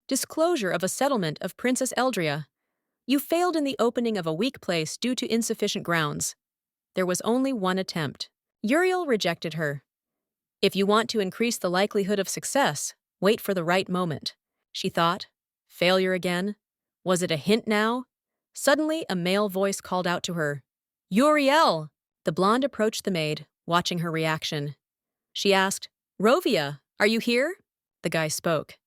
Disclosure of a settlement of Princess Eldria. You failed in the opening of a weak place due to insufficient grounds. There was only one attempt. Uriel rejected her. If you want to increase the likelihood of success, wait for the right moment. She thought. Failure again? Was it a hint now? Suddenly, a male voice called out to her. Uriel! The blonde approached the maid, watching her reaction. She asked, Rovia, are you here? The guy spoke.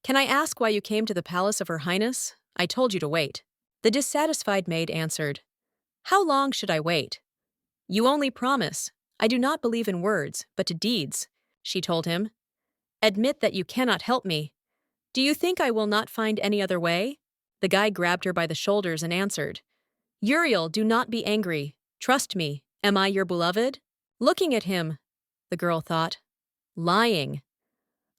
Can I ask why you came to the palace of Her Highness? I told you to wait. The dissatisfied maid answered. How long should I wait? You only promise. I do not believe in words, but to deeds, she told him. Admit that you cannot help me. Do you think I will not find any other way? The guy grabbed her by the shoulders and answered. Uriel, do not be angry. Trust me. Am I your beloved? Looking at him, the girl thought. Lying.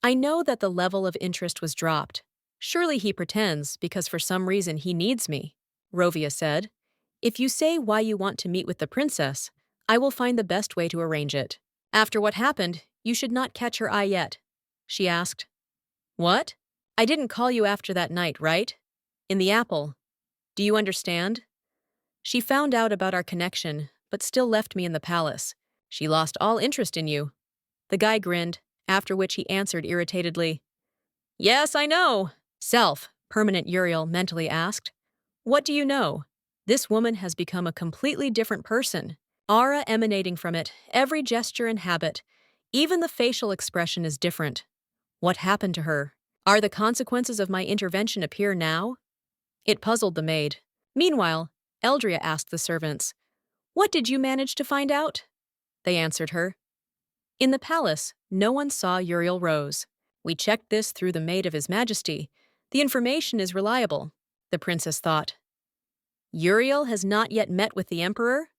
I know that the level of interest was dropped. Surely he pretends because for some reason he needs me, Rovia said. If you say why you want to meet with the princess, I will find the best way to arrange it. After what happened, you should not catch her eye yet, she asked. What? I didn't call you after that night, right? In the apple. Do you understand? She found out about our connection, but still left me in the palace. She lost all interest in you. The guy grinned, after which he answered irritatedly. Yes, I know. Self, permanent Uriel mentally asked. What do you know? This woman has become a completely different person. Aura emanating from it, every gesture and habit. Even the facial expression is different. What happened to her? Are the consequences of my intervention appear now? It puzzled the maid. Meanwhile, Eldria asked the servants, What did you manage to find out? They answered her. In the palace, no one saw Uriel Rose. We checked this through the maid of His Majesty. The information is reliable, the princess thought. Uriel has not yet met with the emperor?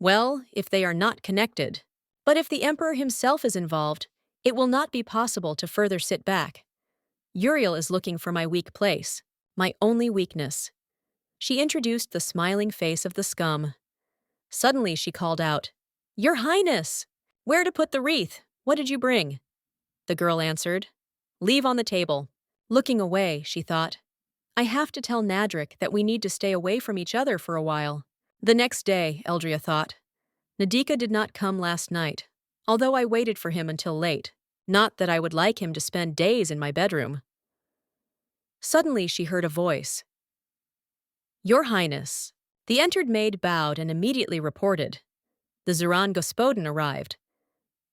Well, if they are not connected. But if the emperor himself is involved, it will not be possible to further sit back. Uriel is looking for my weak place, my only weakness. She introduced the smiling face of the scum. Suddenly she called out, Your Highness! Where to put the wreath? What did you bring? The girl answered, Leave on the table. Looking away, she thought, I have to tell Nadric that we need to stay away from each other for a while. The next day, Eldria thought, Nadika did not come last night, although I waited for him until late. Not that I would like him to spend days in my bedroom. Suddenly she heard a voice. Your Highness. The entered maid bowed and immediately reported. The Zuran Gospodin arrived.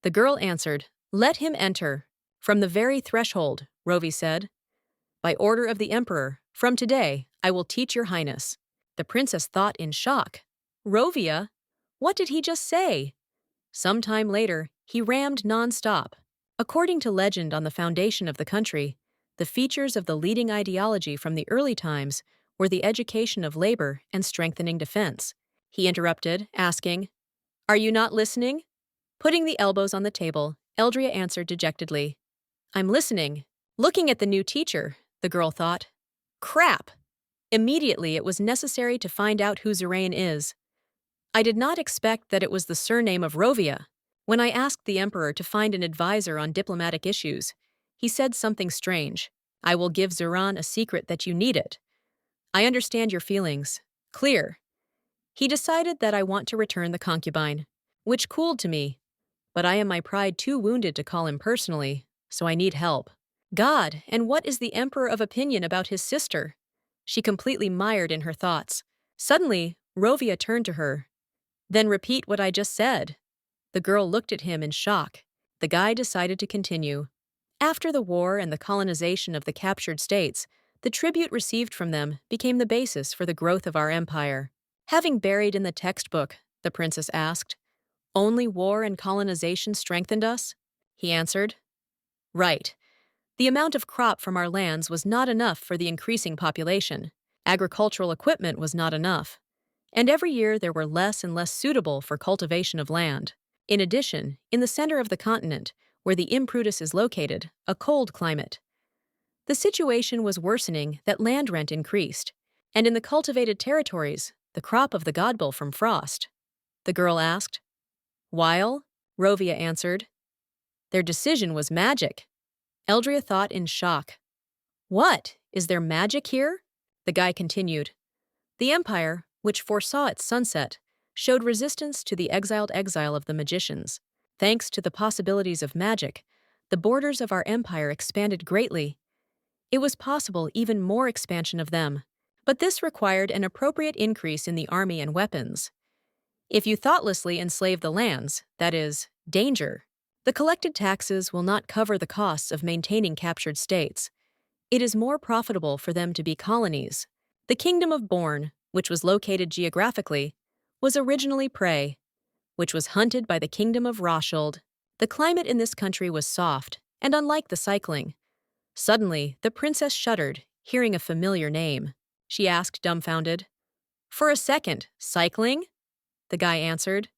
The girl answered, Let him enter. From the very threshold, Rovi said. By order of the emperor, from today, I will teach your highness. The princess thought in shock. Rovia? What did he just say? Some time later, he rammed non-stop. According to legend on the foundation of the country, the features of the leading ideology from the early times were the education of labor and strengthening defense. He interrupted, asking, Are you not listening? Putting the elbows on the table, Eldria answered dejectedly. I'm listening. Looking at the new teacher, the girl thought. Crap! Immediately it was necessary to find out who Zorain is. I did not expect that it was the surname of Rovia. When I asked the emperor to find an advisor on diplomatic issues, he said something strange. I will give Zoran a secret that you need it. I understand your feelings. Clear. He decided that I want to return the concubine, which cooled to me. But I am my pride too wounded to call him personally, so I need help. God, and what is the emperor of opinion about his sister? She completely mired in her thoughts. Suddenly, Rovia turned to her. Then repeat what I just said. The girl looked at him in shock. The guy decided to continue. After the war and the colonization of the captured states, the tribute received from them became the basis for the growth of our empire. Having buried in the textbook, the princess asked, Only war and colonization strengthened us? He answered, Right. The amount of crop from our lands was not enough for the increasing population. Agricultural equipment was not enough. And every year there were less and less suitable for cultivation of land. In addition, in the center of the continent, where the Imprudus is located, a cold climate. The situation was worsening that land rent increased, and in the cultivated territories, the crop of the godbull from frost. The girl asked. While? Rovia answered. Their decision was magic. Eldria thought in shock. What? Is there magic here? The guy continued. The empire, which foresaw its sunset, showed resistance to the exiled exile of the magicians. Thanks to the possibilities of magic, the borders of our empire expanded greatly. It was possible even more expansion of them. But this required an appropriate increase in the army and weapons. If you thoughtlessly enslave the lands, that is, danger, the collected taxes will not cover the costs of maintaining captured states. It is more profitable for them to be colonies. The kingdom of Borne, which was located geographically, was originally prey, which was hunted by the kingdom of Rothschild. The climate in this country was soft, and unlike the cycling. Suddenly, the princess shuddered, hearing a familiar name. She asked, dumbfounded. For a second, cycling? The guy answered.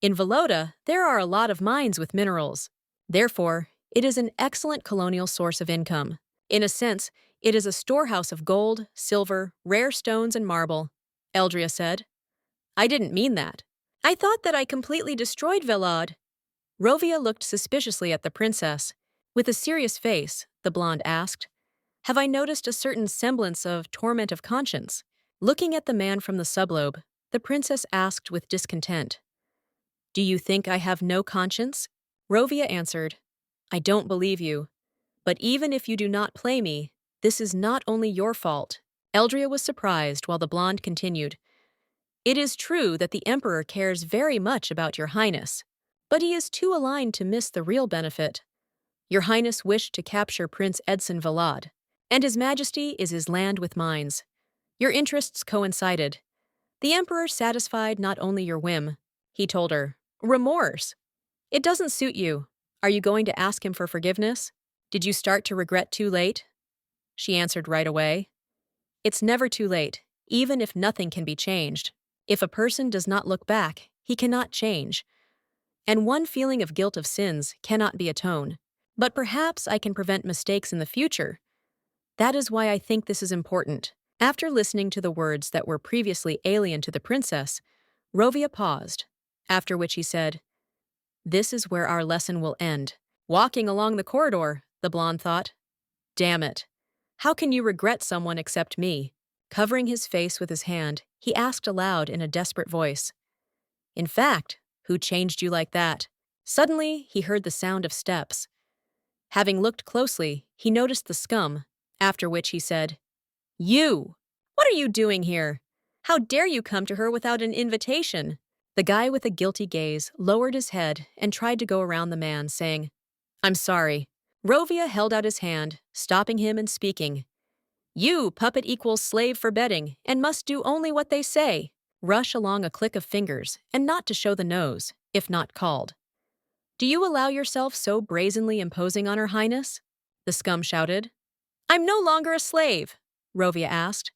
In Volota, there are a lot of mines with minerals. Therefore, it is an excellent colonial source of income. In a sense, it is a storehouse of gold, silver, rare stones, and marble, Eldria said. I didn't mean that. I thought that I completely destroyed Velad. Rovia looked suspiciously at the princess. With a serious face, the blonde asked, Have I noticed a certain semblance of torment of conscience? Looking at the man from the sublobe, the princess asked with discontent, Do you think I have no conscience? Rovia answered, I don't believe you. But even if you do not play me, this is not only your fault. Eldria was surprised while the blonde continued, It is true that the emperor cares very much about your highness, but he is too aligned to miss the real benefit. Your highness wished to capture Prince Edson Valad, and his majesty is his land with mines. Your interests coincided. The emperor satisfied not only your whim, he told her, remorse. It doesn't suit you. Are you going to ask him for forgiveness? Did you start to regret too late? She answered right away. It's never too late, even if nothing can be changed. If a person does not look back, he cannot change. And one feeling of guilt of sins cannot be atoned. But perhaps I can prevent mistakes in the future. That is why I think this is important. After listening to the words that were previously alien to the princess, Rovia paused, after which he said, This is where our lesson will end. Walking along the corridor, the blonde thought, Damn it. How can you regret someone except me? Covering his face with his hand, he asked aloud in a desperate voice, In fact, who changed you like that? Suddenly, he heard the sound of steps. Having looked closely, he noticed the scum, after which he said, You! What are you doing here? How dare you come to her without an invitation? The guy with a guilty gaze lowered his head and tried to go around the man, saying, I'm sorry. Rovia held out his hand, stopping him and speaking. You, puppet equals slave for betting, and must do only what they say. Rush along a click of fingers, and not to show the nose, if not called. Do you allow yourself so brazenly imposing on her highness? The scum shouted. I'm no longer a slave, Rovia asked.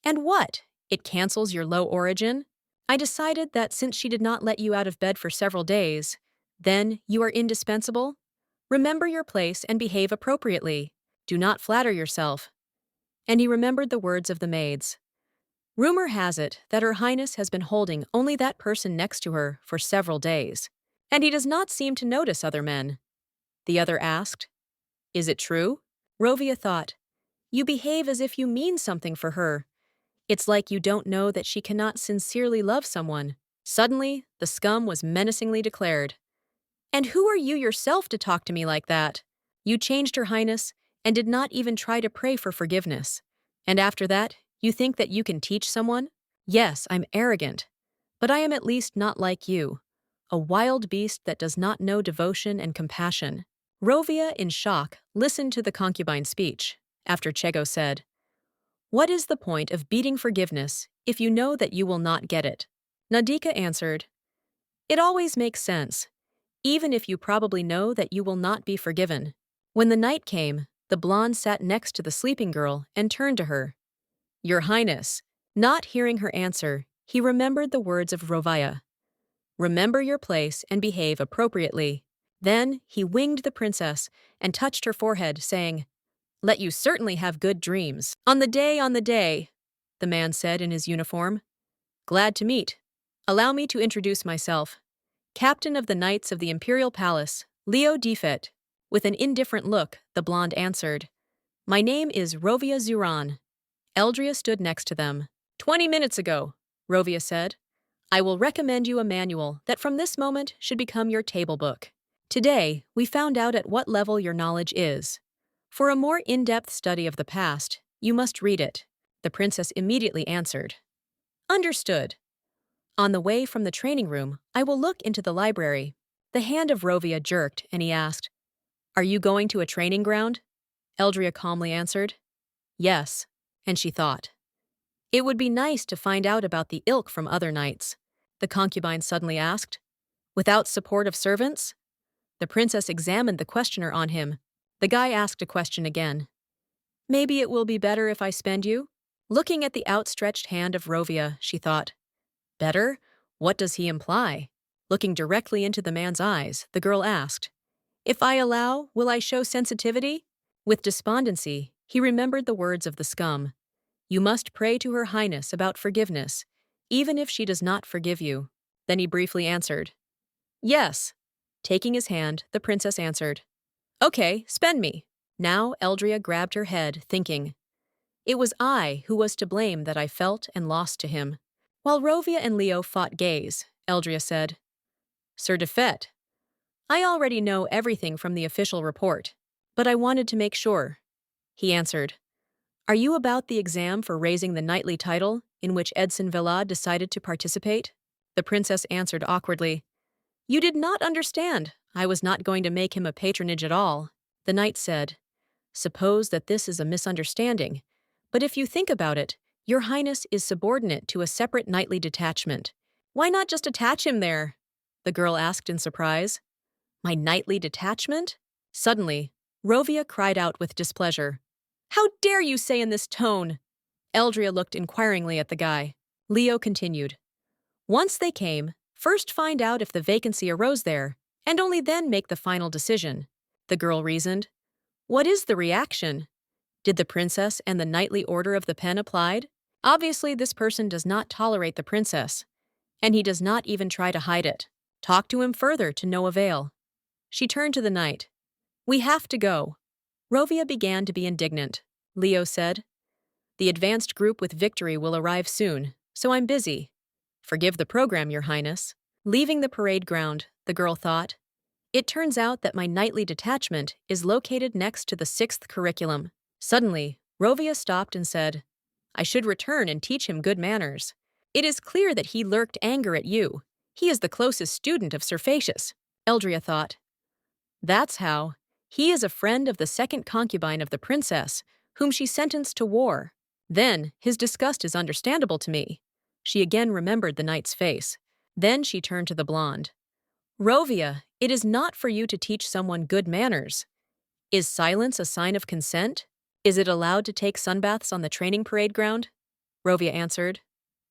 And what? It cancels your low origin? I decided that since she did not let you out of bed for several days, then you are indispensable? Remember your place and behave appropriately. Do not flatter yourself. And he remembered the words of the maids. Rumor has it that her highness has been holding only that person next to her for several days, and he does not seem to notice other men. The other asked, Is it true? Rovia thought, You behave as if you mean something for her. It's like you don't know that she cannot sincerely love someone. Suddenly, the scum was menacingly declared. And who are you yourself to talk to me like that? You changed her highness and did not even try to pray for forgiveness. And after that, you think that you can teach someone? Yes, I'm arrogant, but I am at least not like you, a wild beast that does not know devotion and compassion. Rovia, in shock, listened to the concubine's speech, after Chego said, What is the point of beating forgiveness if you know that you will not get it? Nadika answered, It always makes sense, even if you probably know that you will not be forgiven. When the night came, the blonde sat next to the sleeping girl and turned to her. Your Highness. Not hearing her answer, he remembered the words of Rovia. Remember your place and behave appropriately. Then he winged the princess and touched her forehead, saying, Let you certainly have good dreams. On the day, the man said in his uniform. Glad to meet. Allow me to introduce myself. Captain of the Knights of the Imperial Palace, Leo Defet. With an indifferent look, the blonde answered, My name is Rovia Zuran. Eldria stood next to them. 20 minutes ago, Rovia said. I will recommend you a manual that from this moment should become your table book. Today, we found out at what level your knowledge is. For a more in-depth study of the past, you must read it. The princess immediately answered. Understood. On the way from the training room, I will look into the library. The hand of Rovia jerked, and he asked, Are you going to a training ground? Eldria calmly answered, Yes, and she thought. It would be nice to find out about the ilk from other knights. The concubine suddenly asked, Without support of servants? The princess examined the questioner on him. The guy asked a question again. Maybe it will be better if I spend you? Looking at the outstretched hand of Rovia, she thought. Better? What does he imply? Looking directly into the man's eyes, the girl asked, If I allow, will I show sensitivity? With despondency, he remembered the words of the scum. You must pray to Her Highness about forgiveness, even if she does not forgive you. Then he briefly answered, Yes. Taking his hand, the princess answered, Okay, spend me. Now Eldria grabbed her head, thinking, It was I who was to blame that I felt and lost to him. While Rovia and Leo fought gaze, Eldria said, Sir Defet, I already know everything from the official report, but I wanted to make sure. He answered, Are you about the exam for raising the knightly title in which Edson Villard decided to participate? The princess answered awkwardly, You did not understand. I was not going to make him a patronage at all. The knight said, Suppose that this is a misunderstanding, but if you think about it, Your Highness is subordinate to a separate knightly detachment. Why not just attach him there? The girl asked in surprise. My knightly detachment? Suddenly, Rovia cried out with displeasure. How dare you say in this tone? Eldria looked inquiringly at the guy. Leo continued. Once they came, first find out if the vacancy arose there, and only then make the final decision. The girl reasoned. What is the reaction? Did the princess and the knightly order of the pen applied? Obviously, this person does not tolerate the princess, and he does not even try to hide it. Talk to him further to no avail. She turned to the knight. We have to go. Rovia began to be indignant. Leo said, The advanced group with victory will arrive soon, so I'm busy. Forgive the program, Your Highness. Leaving the parade ground, the girl thought, It turns out that my knightly detachment is located next to the 6th curriculum. Suddenly, Rovia stopped and said, I should return and teach him good manners. It is clear that he lurked anger at you. He is the closest student of Sir Facius. Eldria thought. That's how. He is a friend of the second concubine of the princess, whom she sentenced to war. Then, his disgust is understandable to me. She again remembered the knight's face. Then she turned to the blonde. Rovia, it is not for you to teach someone good manners. Is silence a sign of consent? Is it allowed to take sunbaths on the training parade ground? Rovia answered.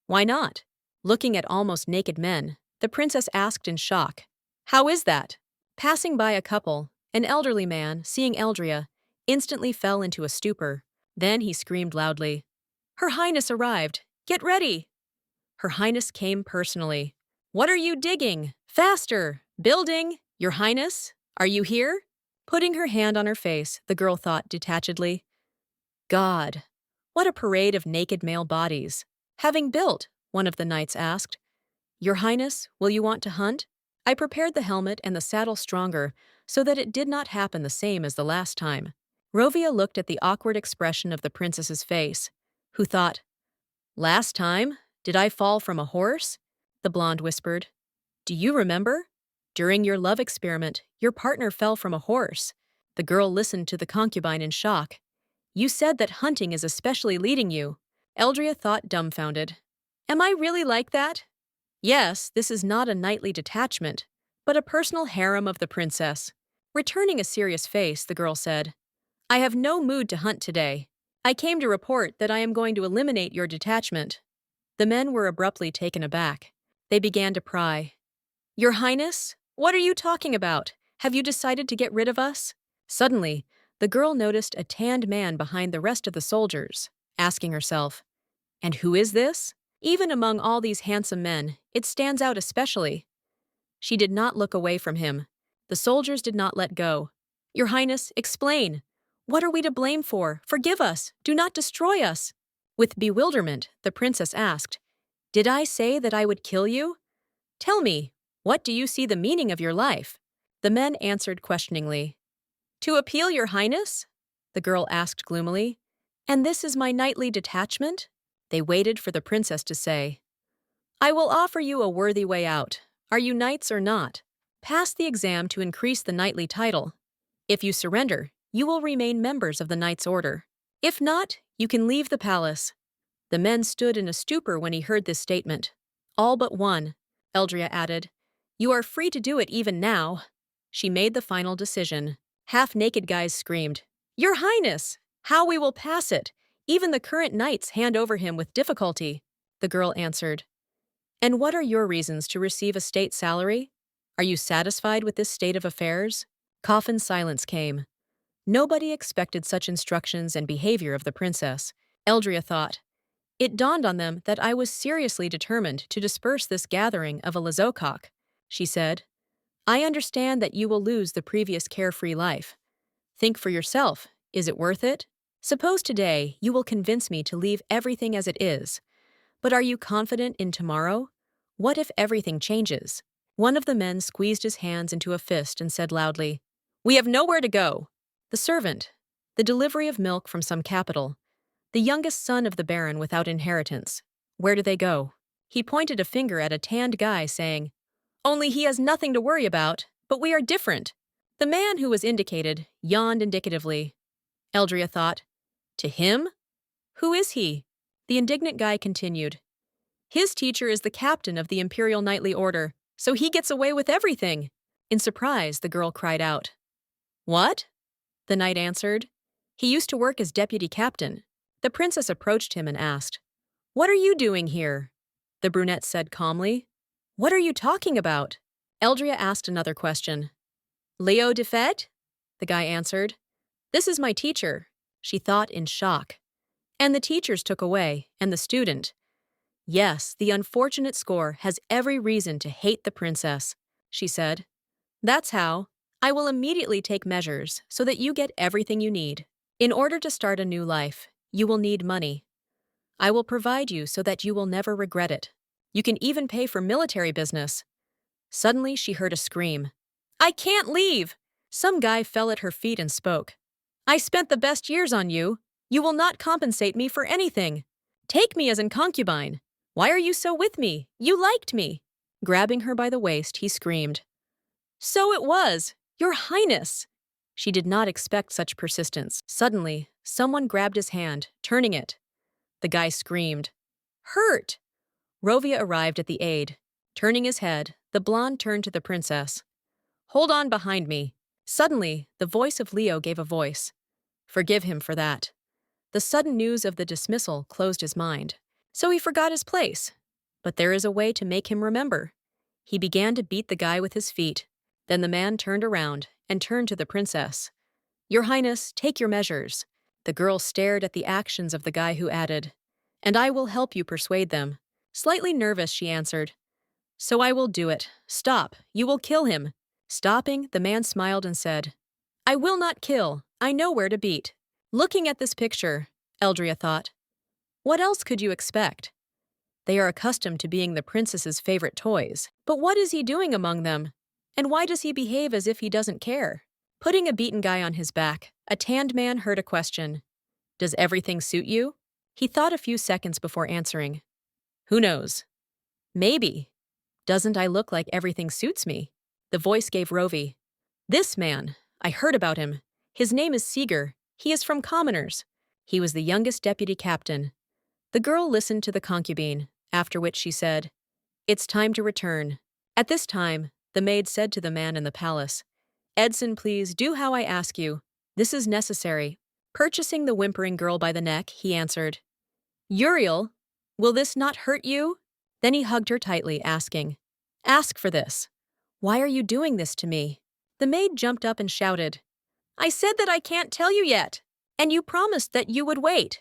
Why not? Looking at almost naked men, the princess asked in shock. How is that? Passing by a couple, an elderly man, seeing Eldria, instantly fell into a stupor. Then he screamed loudly. Her Highness arrived. Get ready! Her Highness came personally. What are you digging? Faster! Building! Your Highness? Are you here? Putting her hand on her face, the girl thought detachedly. God, what a parade of naked male bodies. Having built, one of the knights asked. Your Highness, will you want to hunt? I prepared the helmet and the saddle stronger so that it did not happen the same as the last time. Rovia looked at the awkward expression of the princess's face, who thought, Last time? Did I fall from a horse? The blonde whispered. Do you remember? During your love experiment, your partner fell from a horse. The girl listened to the concubine in shock. You said that hunting is especially leading you. Eldria thought dumbfounded. Am I really like that? Yes, this is not a knightly detachment, but a personal harem of the princess. Returning a serious face, the girl said, I have no mood to hunt today. I came to report that I am going to eliminate your detachment. The men were abruptly taken aback. They began to pry. Your Highness? What are you talking about? Have you decided to get rid of us? Suddenly, the girl noticed a tanned man behind the rest of the soldiers, asking herself, And who is this? Even among all these handsome men, it stands out especially. She did not look away from him. The soldiers did not let go. Your Highness, explain. What are we to blame for? Forgive us. Do not destroy us. With bewilderment, the princess asked, Did I say that I would kill you? Tell me, what do you see the meaning of your life? The men answered questioningly. To appeal your highness? The girl asked gloomily. And this is my nightly detachment? They waited for the princess to say, I will offer you a worthy way out. Are you knights or not? Pass the exam to increase the knightly title. If you surrender, you will remain members of the Knight's Order. If not, you can leave the palace. The men stood in a stupor when he heard this statement. All but one, Eldria added. You are free to do it even now. She made the final decision. Half-naked guys screamed, Your Highness! How we will pass it! Even the current knights hand over him with difficulty. The girl answered, And what are your reasons to receive a state salary? Are you satisfied with this state of affairs? Coffin silence came. Nobody expected such instructions and behavior of the princess. Eldria thought. It dawned on them that I was seriously determined to disperse this gathering of a Lizokok. She said, I understand that you will lose the previous carefree life. Think for yourself, is it worth it? Suppose today you will convince me to leave everything as it is. But are you confident in tomorrow? What if everything changes? One of the men squeezed his hands into a fist and said loudly, We have nowhere to go. The servant, the delivery of milk from some capital, the youngest son of the baron without inheritance. Where do they go? He pointed a finger at a tanned guy, saying, Only he has nothing to worry about, but we are different. The man who was indicated yawned indicatively. Eldria thought, To him? Who is he? The indignant guy continued, His teacher is the captain of the Imperial Knightly Order, so he gets away with everything. In surprise, the girl cried out, What? The knight answered, He used to work as deputy captain. The princess approached him and asked, What are you doing here? The brunette said calmly, What are you talking about? Eldria asked another question. Leo de Fête? The guy answered, This is my teacher. She thought in shock. And the teachers took away, and the student. Yes, the unfortunate score has every reason to hate the princess, she said. That's how. I will immediately take measures so that you get everything you need. In order to start a new life, you will need money. I will provide you so that you will never regret it. You can even pay for military business. Suddenly, she heard a scream. I can't leave! Some guy fell at her feet and spoke. I spent the best years on you. You will not compensate me for anything. Take me as an concubine. Why are you so with me? You liked me. Grabbing her by the waist, he screamed. So it was, Your Highness. She did not expect such persistence. Suddenly, someone grabbed his hand, turning it. The guy screamed. Hurt! Rovia arrived at the aid. Turning his head, the blonde turned to the princess. Hold on behind me. Suddenly, the voice of Leo gave a voice. Forgive him for that. The sudden news of the dismissal closed his mind. So he forgot his place. But there is a way to make him remember. He began to beat the guy with his feet. Then the man turned around and turned to the princess. Your Highness, take your measures. The girl stared at the actions of the guy who added, And I will help you persuade them. Slightly nervous, she answered. So I will do it. Stop. You will kill him. Stopping, the man smiled and said, I will not kill. I know where to beat. Looking at this picture, Eldria thought, what else could you expect? They are accustomed to being the princess's favorite toys. But what is he doing among them? And why does he behave as if he doesn't care? Putting a beaten guy on his back, a tanned man heard a question. Does everything suit you? He thought a few seconds before answering. Who knows? Maybe. Doesn't I look like everything suits me? The voice gave Rovi. This man, I heard about him. His name is Seeger. He is from Commoners. He was the youngest deputy captain. The girl listened to the concubine, after which she said, It's time to return. At this time, the maid said to the man in the palace, Edson, please do how I ask you. This is necessary. Purchasing the whimpering girl by the neck, he answered, Uriel, will this not hurt you? Then he hugged her tightly, asking, Ask for this. Why are you doing this to me? The maid jumped up and shouted, I said that I can't tell you yet, and you promised that you would wait.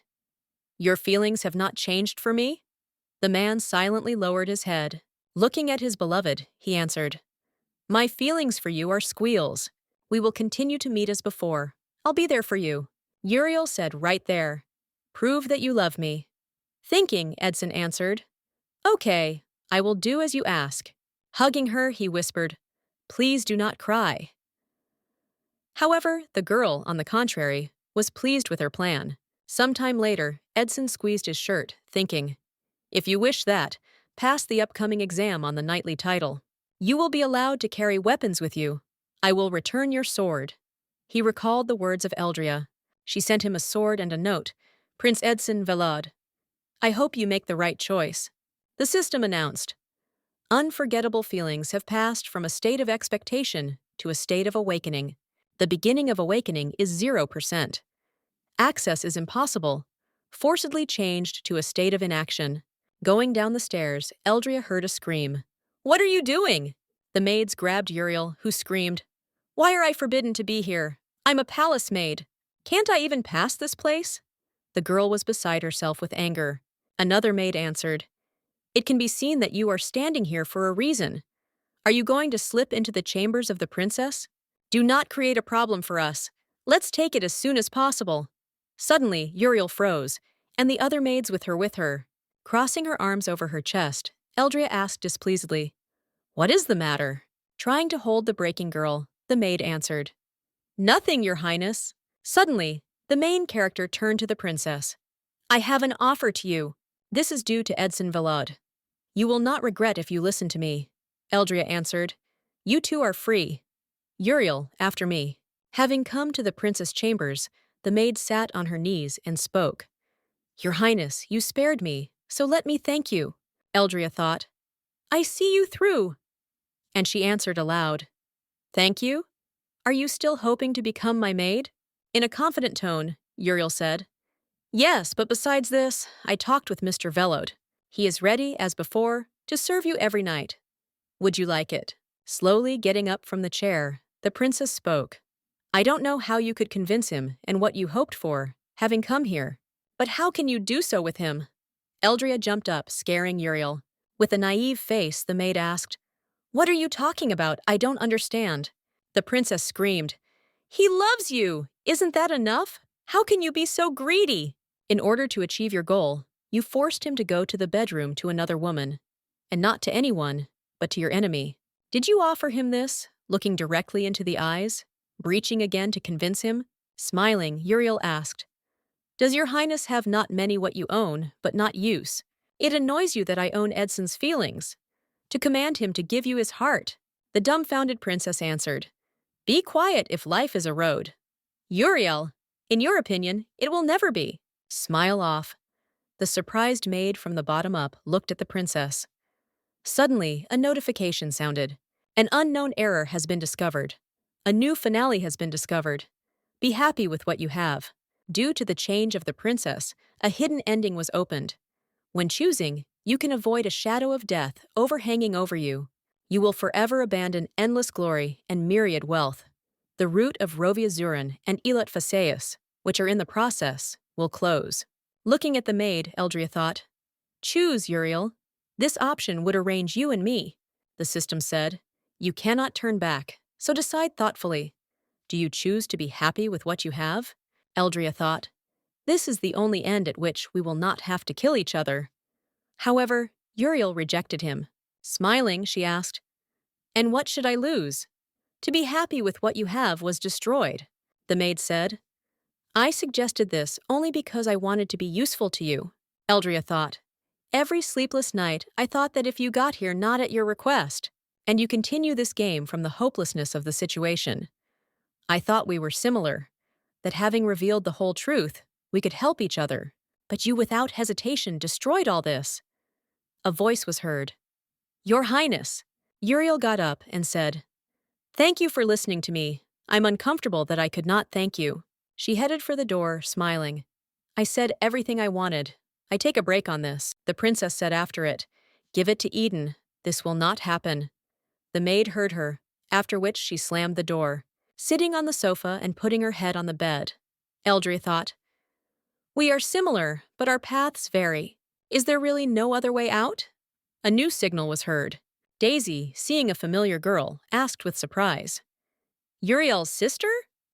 Your feelings have not changed for me? The man silently lowered his head. Looking at his beloved, he answered, My feelings for you are squeals. We will continue to meet as before. I'll be there for you. Uriel said right there. Prove that you love me. Thinking, Edson answered. Okay, I will do as you ask. Hugging her, he whispered, Please do not cry. However, the girl, on the contrary, was pleased with her plan. Sometime later, Edson squeezed his shirt, thinking, If you wish that, pass the upcoming exam on the knightly title. You will be allowed to carry weapons with you. I will return your sword. He recalled the words of Eldria. She sent him a sword and a note. Prince Edson Velod. I hope you make the right choice. The system announced. Unforgettable feelings have passed from a state of expectation to a state of awakening. The beginning of awakening is 0%. Access is impossible. Forcibly changed to a state of inaction. Going down the stairs, Eldria heard a scream. What are you doing? The maids grabbed Uriel, who screamed, Why are I forbidden to be here? I'm a palace maid. Can't I even pass this place? The girl was beside herself with anger. Another maid answered, It can be seen that you are standing here for a reason. Are you going to slip into the chambers of the princess? Do not create a problem for us. Let's take it as soon as possible. Suddenly, Uriel froze, and the other maids with her. Crossing her arms over her chest, Eldria asked displeasedly, What is the matter? Trying to hold the breaking girl, the maid answered, Nothing, Your Highness. Suddenly, the main character turned to the princess. I have an offer to you. This is due to Edson Velod. You will not regret if you listen to me. Eldria answered, You two are free. Uriel, after me. Having come to the princess' chambers, the maid sat on her knees and spoke. Your Highness, you spared me, so let me thank you. Eldria thought, I see you through. And she answered aloud, Thank you? Are you still hoping to become my maid? In a confident tone, Uriel said, Yes, but besides this, I talked with Mr. Velod. He is ready, as before, to serve you every night. Would you like it? Slowly getting up from the chair, the princess spoke. I don't know how you could convince him and what you hoped for, having come here. But how can you do so with him? Eldria jumped up, scaring Uriel. With a naive face, the maid asked, What are you talking about? I don't understand. The princess screamed, He loves you! Isn't that enough? How can you be so greedy? In order to achieve your goal, you forced him to go to the bedroom to another woman. And not to anyone, but to your enemy. Did you offer him this, looking directly into the eyes, breaching again to convince him? Smiling, Uriel asked, Does your Highness have not many what you own, but not use? It annoys you that I own Edson's feelings. To command him to give you his heart. The dumbfounded princess answered, Be quiet if life is a road. Uriel, in your opinion, it will never be. Smile off. The surprised maid from the bottom up looked at the princess. Suddenly, a notification sounded. An unknown error has been discovered. A new finale has been discovered. Be happy with what you have. Due to the change of the princess, a hidden ending was opened. When choosing, you can avoid a shadow of death overhanging over you. You will forever abandon endless glory and myriad wealth. The root of Rovia Zurin and Elat Phaseus, which are in the process, will close. Looking at the maid, Eldria thought, Choose, Uriel. This option would arrange you and me. The system said, You cannot turn back, so decide thoughtfully. Do you choose to be happy with what you have? Eldria thought, This is the only end at which we will not have to kill each other. However, Uriel rejected him. Smiling, she asked, And what should I lose? To be happy with what you have was destroyed. The maid said, I suggested this only because I wanted to be useful to you. Eldria thought, Every sleepless night I thought that if you got here not at your request, and you continue this game from the hopelessness of the situation. I thought we were similar, that having revealed the whole truth, we could help each other, but you without hesitation destroyed all this. A voice was heard. Your Highness! Uriel got up and said, Thank you for listening to me. I'm uncomfortable that I could not thank you. She headed for the door, smiling. I said everything I wanted. I take a break on this. The princess said after it, Give it to Eden. This will not happen. The maid heard her, after which she slammed the door, sitting on the sofa and putting her head on the bed. Eldria thought, We are similar, but our paths vary. Is there really no other way out? A new signal was heard. Daisy, seeing a familiar girl, asked with surprise, Uriel's sister?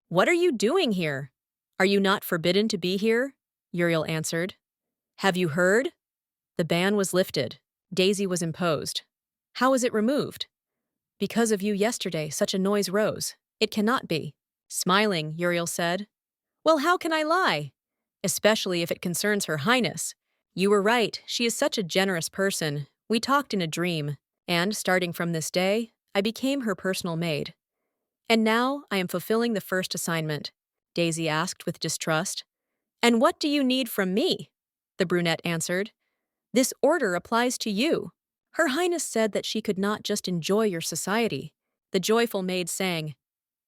What are you doing here? Are you not forbidden to be here? Uriel answered. Have you heard? The ban was lifted. Daisy was imposed. How was it removed? Because of you yesterday, such a noise rose. It cannot be. Smiling, Uriel said. Well, how can I lie? Especially if it concerns Her Highness. You were right, she is such a generous person. We talked in a dream, and starting from this day, I became her personal maid. And now I am fulfilling the first assignment, Daisy asked with distrust. And what do you need from me? The brunette answered. This order applies to you. Her Highness said that she could not just enjoy your society. The joyful maid sang,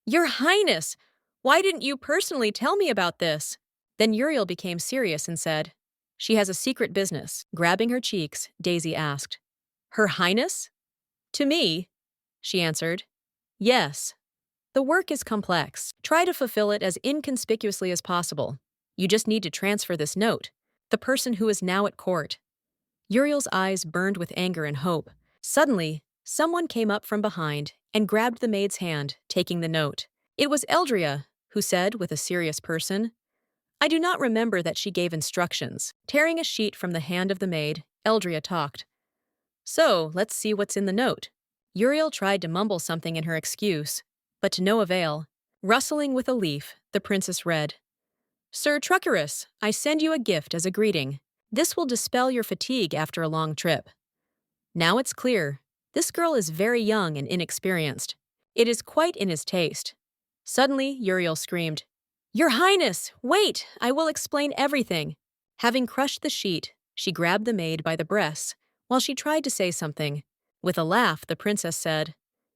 Your Highness! Why didn't you personally tell me about this? Then Uriel became serious and said, She has a secret business. Grabbing her cheeks, Daisy asked, Her Highness? To me, she answered. Yes. The work is complex. Try to fulfill it as inconspicuously as possible. You just need to transfer this note. The person who is now at court. Uriel's eyes burned with anger and hope. Suddenly, someone came up from behind and grabbed the maid's hand, taking the note. It was Eldria, who said with a serious person, I do not remember that she gave instructions. Tearing a sheet from the hand of the maid, Eldria talked. So, let's see what's in the note. Uriel tried to mumble something in her excuse, but to no avail. Rustling with a leaf, the princess read, Sir Truckerus, I send you a gift as a greeting. This will dispel your fatigue after a long trip. Now it's clear. This girl is very young and inexperienced. It is quite in his taste. Suddenly, Uriel screamed, Your Highness, wait! I will explain everything. Having crushed the sheet, she grabbed the maid by the breasts while she tried to say something. With a laugh, the princess said,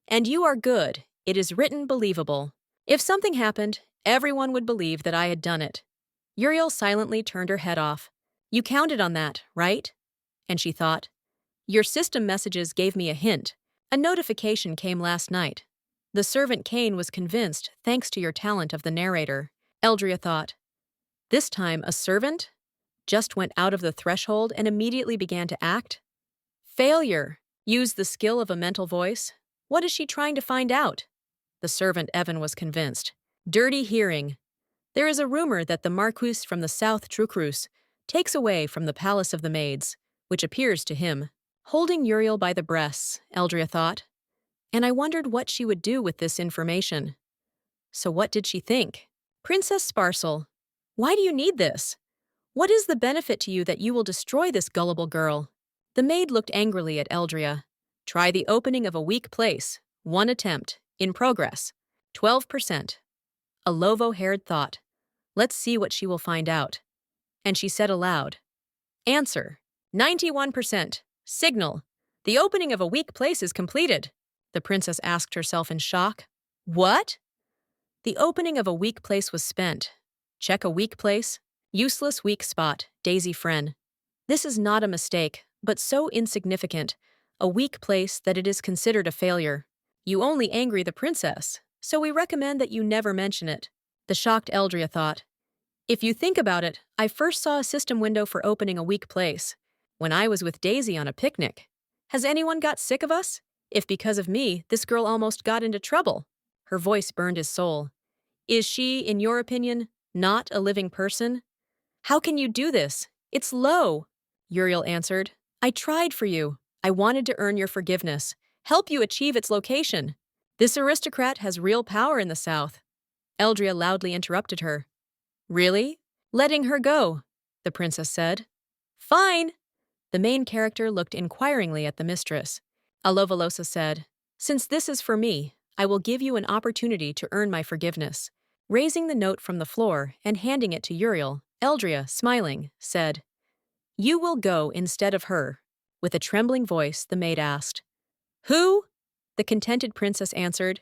And you are good. It is written believable. If something happened, everyone would believe that I had done it. Uriel silently turned her head off. You counted on that, right? And she thought, Your system messages gave me a hint. A notification came last night. The servant Cain was convinced thanks to your talent of the narrator. Eldria thought, This time a servant? Just went out of the threshold and immediately began to act? Failure. Use the skill of a mental voice. What is she trying to find out? The servant Evan was convinced. Dirty hearing. There is a rumor that the Marquis from the South Trucrus takes away from the palace of the maids, which appears to him. Holding Uriel by the breasts, Eldria thought, and I wondered what she would do with this information. So what did she think? Princess Sparsel, why do you need this? What is the benefit to you that you will destroy this gullible girl? The maid looked angrily at Eldria. Try the opening of a weak place. 1 attempt. In progress. 12%. A Lovo-haired thought. Let's see what she will find out. And she said aloud, Answer. 91%. Signal. The opening of a weak place is completed. The princess asked herself in shock. What? The opening of a weak place was spent. Check a weak place. Useless weak spot, Daisy Fren. This is not a mistake, but so insignificant, a weak place that it is considered a failure. You only angry the princess, so we recommend that you never mention it. The shocked Eldria thought. If you think about it, I first saw a system window for opening a weak place when I was with Daisy on a picnic. Has anyone got sick of us? If because of me, this girl almost got into trouble. Her voice burned his soul. Is she, in your opinion, not a living person? How can you do this? It's low. Uriel answered. I tried for you. I wanted to earn your forgiveness, help you achieve its location. This aristocrat has real power in the South. Eldria loudly interrupted her. Really? Letting her go, the princess said. Fine. The main character looked inquiringly at the mistress. Alovalosa said, Since this is for me, I will give you an opportunity to earn my forgiveness. Raising the note from the floor and handing it to Uriel, Eldria, smiling, said, You will go instead of her. With a trembling voice, the maid asked, Who? The contented princess answered,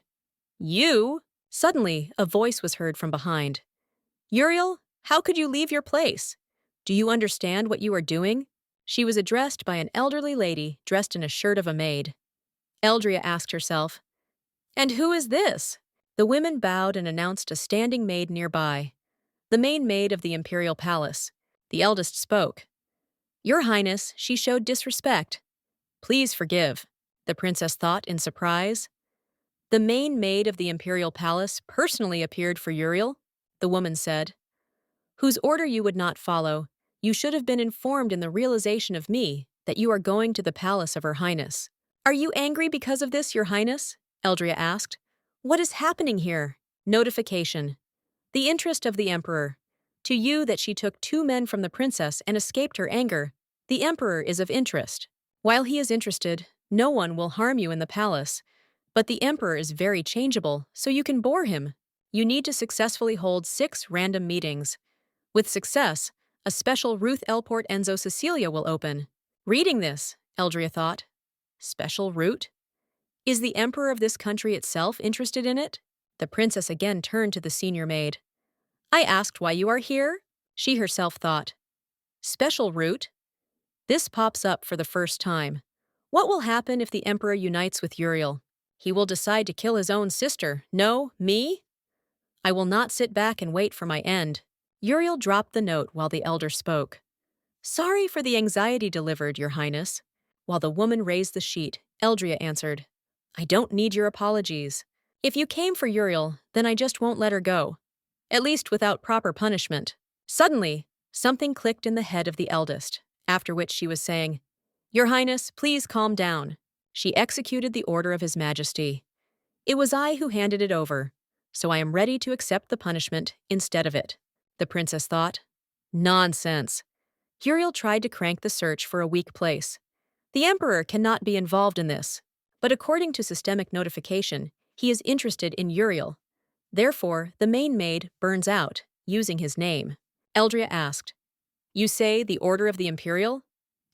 You? Suddenly, a voice was heard from behind. Uriel, how could you leave your place? Do you understand what you are doing? She was addressed by an elderly lady dressed in a shirt of a maid. Eldria asked herself, And who is this? The women bowed and announced a standing maid nearby. The main maid of the imperial palace. The eldest spoke. Your Highness, she showed disrespect. Please forgive, the princess thought in surprise. The main maid of the imperial palace personally appeared for Uriel, the woman said. Whose order you would not follow, you should have been informed in the realization of me that you are going to the palace of Her Highness. Are you angry because of this, Your Highness? Eldria asked. What is happening here? Notification. The interest of the Emperor. To you that she took 2 men from the princess and escaped her anger. The Emperor is of interest. While he is interested, no one will harm you in the palace. But the Emperor is very changeable, so you can bore him. You need to successfully hold 6 random meetings. With success, a special Ruth Elport Enzo Cecilia will open. Reading this, Eldria thought. Special route? Is the Emperor of this country itself interested in it? The princess again turned to the senior maid. I asked why you are here? She herself thought. Special route? This pops up for the first time. What will happen if the Emperor unites with Uriel? He will decide to kill his own sister. No, me? I will not sit back and wait for my end. Uriel dropped the note while the elder spoke. Sorry for the anxiety delivered, Your Highness. While the woman raised the sheet, Eldria answered. I don't need your apologies. If you came for Uriel, then I just won't let her go. At least without proper punishment. Suddenly, something clicked in the head of the eldest, after which she was saying, Your Highness, please calm down. She executed the order of His Majesty. It was I who handed it over, so I am ready to accept the punishment instead of it. The princess thought. Nonsense. Uriel tried to crank the search for a weak place. The Emperor cannot be involved in this, but according to systemic notification, he is interested in Uriel. Therefore, the main maid burns out, using his name. Eldria asked, You say the order of the Imperial?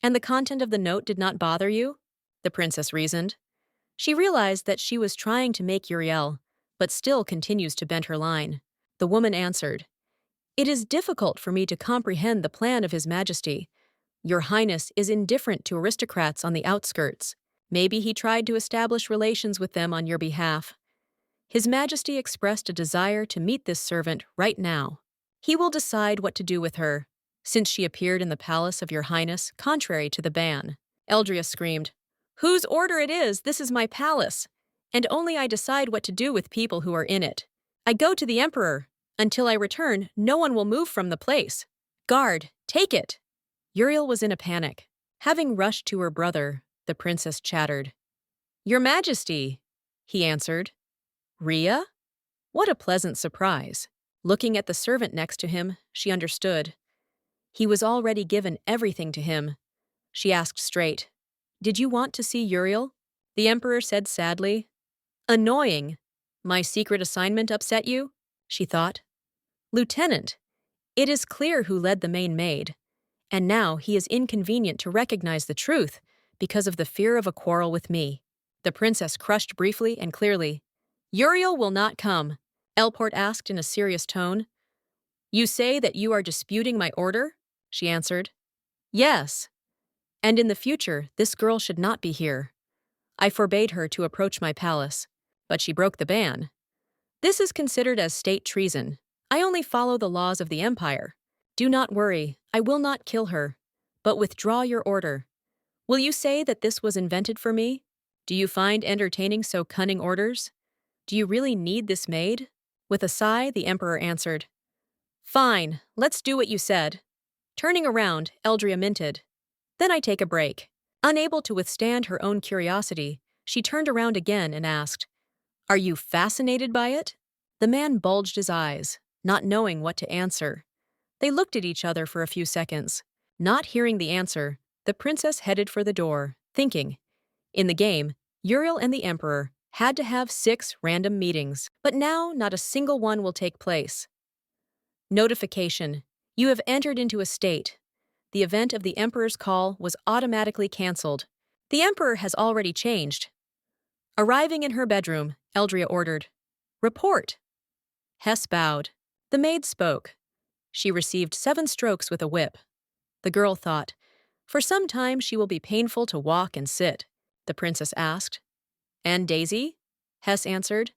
And the content of the note did not bother you? The princess reasoned. She realized that she was trying to make Uriel, but still continues to bend her line. The woman answered, It is difficult for me to comprehend the plan of His Majesty. Your Highness is indifferent to aristocrats on the outskirts. Maybe he tried to establish relations with them on your behalf. His Majesty expressed a desire to meet this servant right now. He will decide what to do with her, since she appeared in the palace of Your Highness contrary to the ban. Eldria screamed, Whose order it is, this is my palace, and only I decide what to do with people who are in it. I go to the Emperor. Until I return, no one will move from the place. Guard, take it! Uriel was in a panic. Having rushed to her brother, the princess chattered. Your Majesty, he answered. Rhea? What a pleasant surprise. Looking at the servant next to him, she understood. He was already given everything to him. She asked straight, Did you want to see Uriel? The Emperor said sadly, Annoying. My secret assignment upset you? She thought. Lieutenant, it is clear who led the main maid, and now he is inconvenient to recognize the truth because of the fear of a quarrel with me. The princess crushed briefly and clearly. Uriel will not come, Elport asked in a serious tone. You say that you are disputing my order? She answered. Yes. And in the future, this girl should not be here. I forbade her to approach my palace, but she broke the ban. This is considered as state treason. I only follow the laws of the Empire. Do not worry, I will not kill her, but withdraw your order. Will you say that this was invented for me? Do you find entertaining so cunning orders? Do you really need this maid? With a sigh, the Emperor answered, Fine, let's do what you said. Turning around, Eldria minted. Then I take a break. Unable to withstand her own curiosity, she turned around again and asked, Are you fascinated by it? The man bulged his eyes, not knowing what to answer. They looked at each other for a few seconds. Not hearing the answer, the princess headed for the door, thinking, in the game, Uriel and the Emperor had to have 6 random meetings, but now not a single one will take place. Notification. You have entered into a state. The event of the Emperor's call was automatically cancelled. The Emperor has already changed. Arriving in her bedroom, Eldria ordered, Report. Hess bowed. The maid spoke. She received 7 strokes with a whip. The girl thought, For some time she will be painful to walk and sit. The princess asked. And Daisy? Hess answered.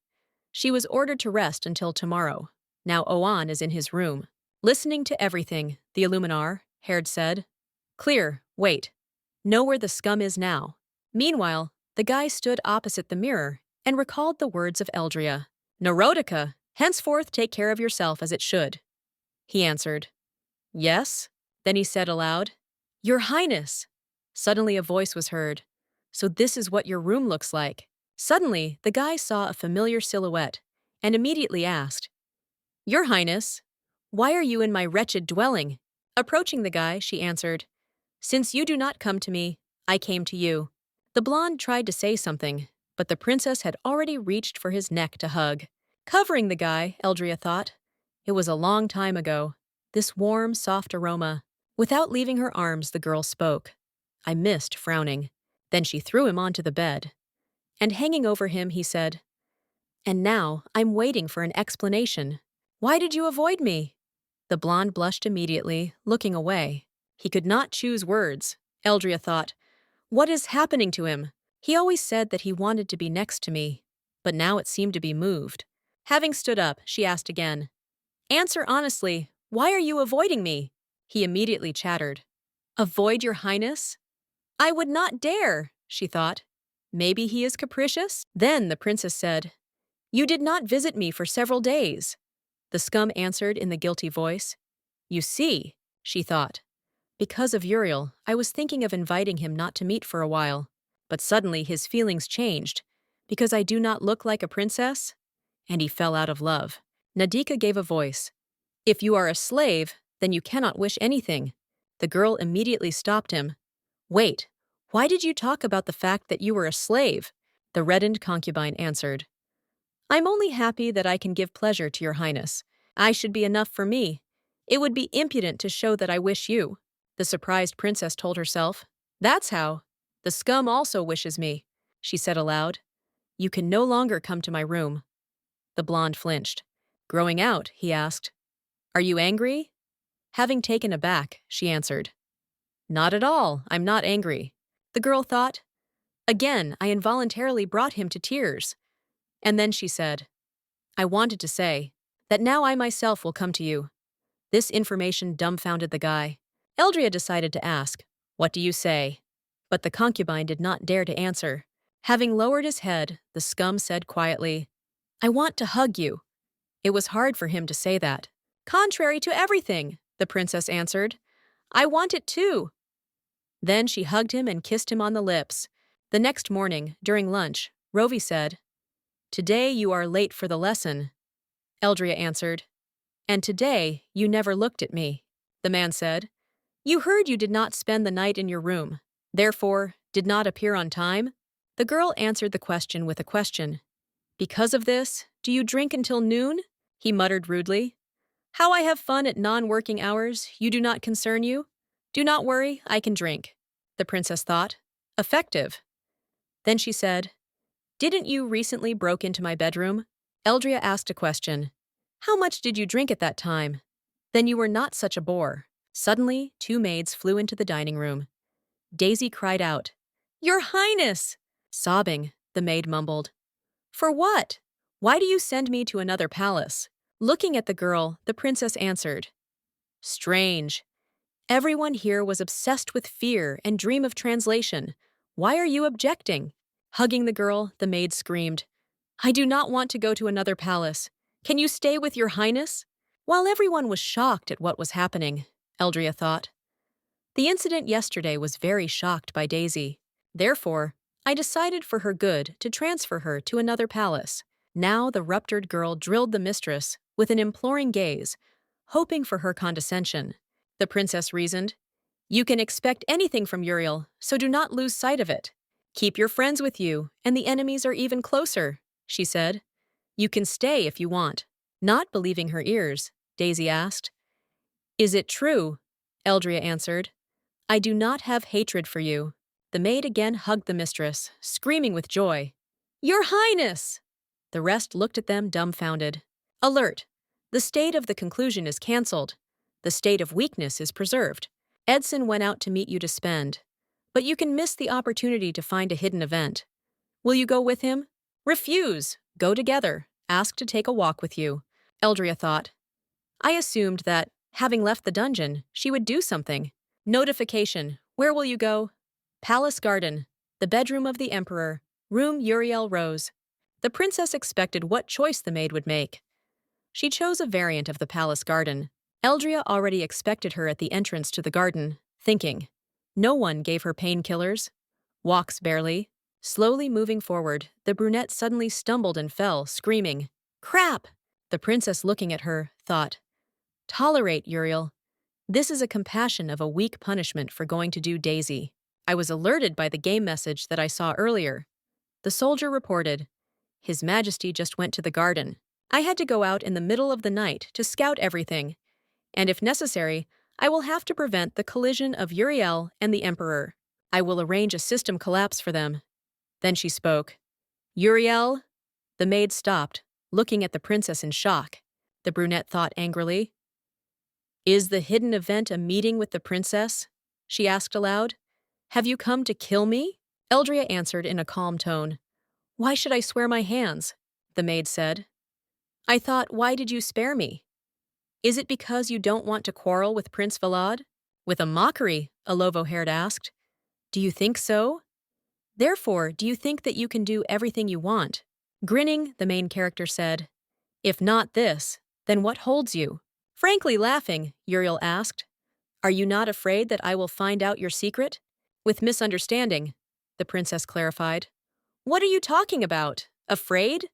She was ordered to rest until tomorrow. Now Oan is in his room. Listening to everything, the Illuminar, Herd said. Clear, wait. Know where the scum is now. Meanwhile, the guy stood opposite the mirror, and recalled the words of Eldria. Neurotica, henceforth take care of yourself as it should. He answered. Yes? Then he said aloud, Your Highness! Suddenly a voice was heard. So this is what your room looks like. Suddenly, the guy saw a familiar silhouette and immediately asked, Your Highness, why are you in my wretched dwelling? Approaching the guy, she answered, Since you do not come to me, I came to you. The blonde tried to say something, but the princess had already reached for his neck to hug. Covering the guy, Eldria thought. It was a long time ago. This warm, soft aroma. Without leaving her arms, the girl spoke. I missed, frowning. Then she threw him onto the bed. And hanging over him, he said, And now I'm waiting for an explanation. Why did you avoid me? The blonde blushed immediately, looking away. He could not choose words. Eldria thought, What is happening to him? He always said that he wanted to be next to me, but now it seemed to be moved. Having stood up, she asked again, Answer honestly, why are you avoiding me? He immediately chattered. Avoid your highness? I would not dare, she thought. Maybe he is capricious? Then the princess said, You did not visit me for several days. The scum answered in the guilty voice. You see, she thought. Because of Uriel, I was thinking of inviting him not to meet for a while. But suddenly his feelings changed. Because I do not look like a princess? And he fell out of love. Nadika gave a voice. If you are a slave, then you cannot wish anything. The girl immediately stopped him. Wait, why did you talk about the fact that you were a slave? The reddened concubine answered. I'm only happy that I can give pleasure to your highness. I should be enough for me. It would be impudent to show that I wish you. The surprised princess told herself. That's how. The scum also wishes me, she said aloud. You can no longer come to my room. The blonde flinched. Growing out, he asked. Are you angry? Having taken aback, she answered. Not at all, I'm not angry. The girl thought. Again, I involuntarily brought him to tears. And then she said, I wanted to say that now I myself will come to you. This information dumbfounded the guy. Eldria decided to ask, What do you say? But the concubine did not dare to answer. Having lowered his head, the scum said quietly, I want to hug you. It was hard for him to say that. Contrary to everything, the princess answered. I want it too. Then she hugged him and kissed him on the lips. The next morning, during lunch, Rovi said, Today you are late for the lesson. Eldria answered, And today you never looked at me. The man said, You heard you did not spend the night in your room, therefore did not appear on time? The girl answered the question with a question. Because of this, do you drink until noon? He muttered rudely. How I have fun at non-working hours, you do not concern you? Do not worry, I can drink. The princess thought. Effective. Then she said, Didn't you recently broke into my bedroom? Eldria asked a question. How much did you drink at that time? Then you were not such a bore. Suddenly, two maids flew into the dining room. Daisy cried out, Your Highness! Sobbing, the maid mumbled. For what? Why do you send me to another palace? Looking at the girl, the princess answered. Strange. Everyone here was obsessed with fear and dream of translation. Why are you objecting? Hugging the girl, the maid screamed. I do not want to go to another palace. Can you stay with your highness? While everyone was shocked at what was happening, Eldria thought. The incident yesterday was very shocked by Daisy. Therefore, I decided for her good to transfer her to another palace. Now the ruptured girl drilled the mistress with an imploring gaze, hoping for her condescension. The princess reasoned, You can expect anything from Uriel, so do not lose sight of it. Keep your friends with you, and the enemies are even closer, she said. You can stay if you want. Not believing her ears, Daisy asked. Is it true? Eldria answered. I do not have hatred for you. The maid again hugged the mistress, screaming with joy. Your Highness! The rest looked at them dumbfounded. Alert! The state of the conclusion is cancelled. The state of weakness is preserved. Edson went out to meet you to spend. But you can miss the opportunity to find a hidden event. Will you go with him? Refuse. Go together. Ask to take a walk with you. Eldria thought. I assumed that, having left the dungeon, she would do something. Notification. Where will you go? Palace Garden. The bedroom of the Emperor. Room Uriel Rose. The princess expected what choice the maid would make. She chose a variant of the palace garden. Eldria already expected her at the entrance to the garden, thinking. No one gave her painkillers. Walks barely. Slowly moving forward, the brunette suddenly stumbled and fell, screaming, "Crap!" The princess, looking at her, thought, "Tolerate, Uriel. This is a compassion of a weak punishment for going to do Daisy. I was alerted by the game message that I saw earlier." The soldier reported, "His Majesty just went to the garden. I had to go out in the middle of the night to scout everything, and if necessary, I will have to prevent the collision of Uriel and the Emperor. I will arrange a system collapse for them." Then she spoke. "Uriel?" The maid stopped, looking at the princess in shock. The brunette thought angrily. "Is the hidden event a meeting with the princess?" she asked aloud. "Have you come to kill me?" Eldria answered in a calm tone. "Why should I swear my hands?" the maid said. "I thought, why did you spare me? Is it because you don't want to quarrel with Prince Vlad?" With a mockery, Alovo-haired asked. "Do you think so? Therefore, do you think that you can do everything you want?" Grinning, the main character said, "If not this, then what holds you?" Frankly laughing, Uriel asked, "Are you not afraid that I will find out your secret?" With misunderstanding, the princess clarified. "What are you talking about? Afraid?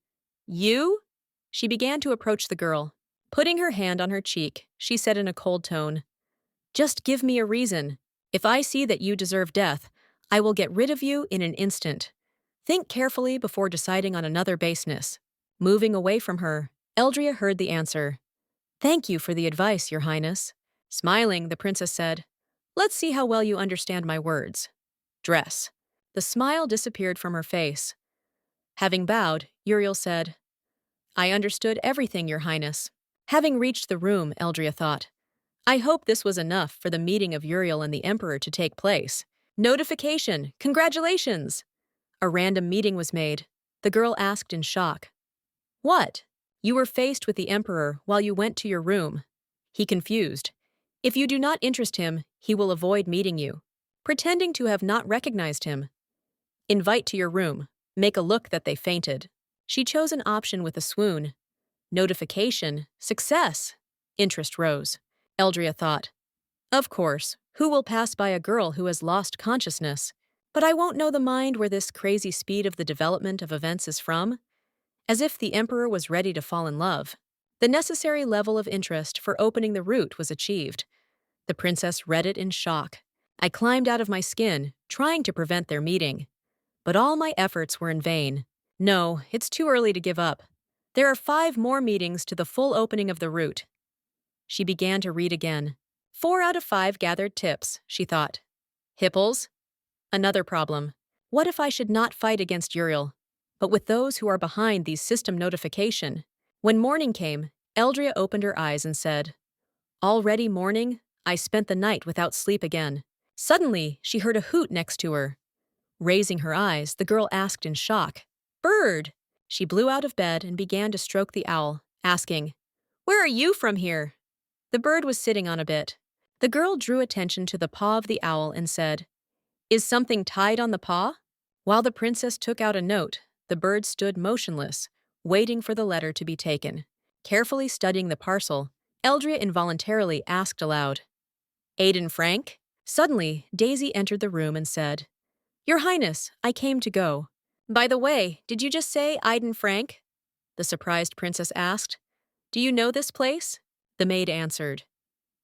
You?" She began to approach the girl. Putting her hand on her cheek, she said in a cold tone, "Just give me a reason. If I see that you deserve death, I will get rid of you in an instant. Think carefully before deciding on another baseness." Moving away from her, Eldria heard the answer. "Thank you for the advice, Your Highness." Smiling, the princess said, "Let's see how well you understand my words. Dress." The smile disappeared from her face. Having bowed, Uriel said, "I understood everything, Your Highness." Having reached the room, Eldria thought, "I hope this was enough for the meeting of Uriel and the Emperor to take place. Notification! Congratulations!" A random meeting was made. The girl asked in shock, "What? You were faced with the Emperor while you went to your room." He confused. "If you do not interest him, he will avoid meeting you." Pretending to have not recognized him. "Invite to your room. Make a look that they fainted." She chose an option with a swoon. Notification. Success. Interest rose. Eldria thought, "Of course, who will pass by a girl who has lost consciousness? But I won't know the mind where this crazy speed of the development of events is from." As if the Emperor was ready to fall in love. The necessary level of interest for opening the route was achieved. The princess read it in shock. "I climbed out of my skin, trying to prevent their meeting. But all my efforts were in vain. No, it's too early to give up. There are 5 more meetings to the full opening of the route." She began to read again. 4 out of 5 gathered tips, she thought. Hipples? Another problem. What if I should not fight against Uriel, but with those who are behind these system notification? When morning came, Eldria opened her eyes and said, "Already morning? I spent the night without sleep again." Suddenly, she heard a hoot next to her. Raising her eyes, the girl asked in shock, "Bird!" She blew out of bed and began to stroke the owl, asking, "Where are you from here?" The bird was sitting on a bit. The girl drew attention to the paw of the owl and said, "Is something tied on the paw?" While the princess took out a note, the bird stood motionless, waiting for the letter to be taken. Carefully studying the parcel, Eldria involuntarily asked aloud, "Aiden Frank?" Suddenly, Daisy entered the room and said, "Your Highness, I came to go." "By the way, did you just say Aiden Frank?" the surprised princess asked. "Do you know this place?" The maid answered,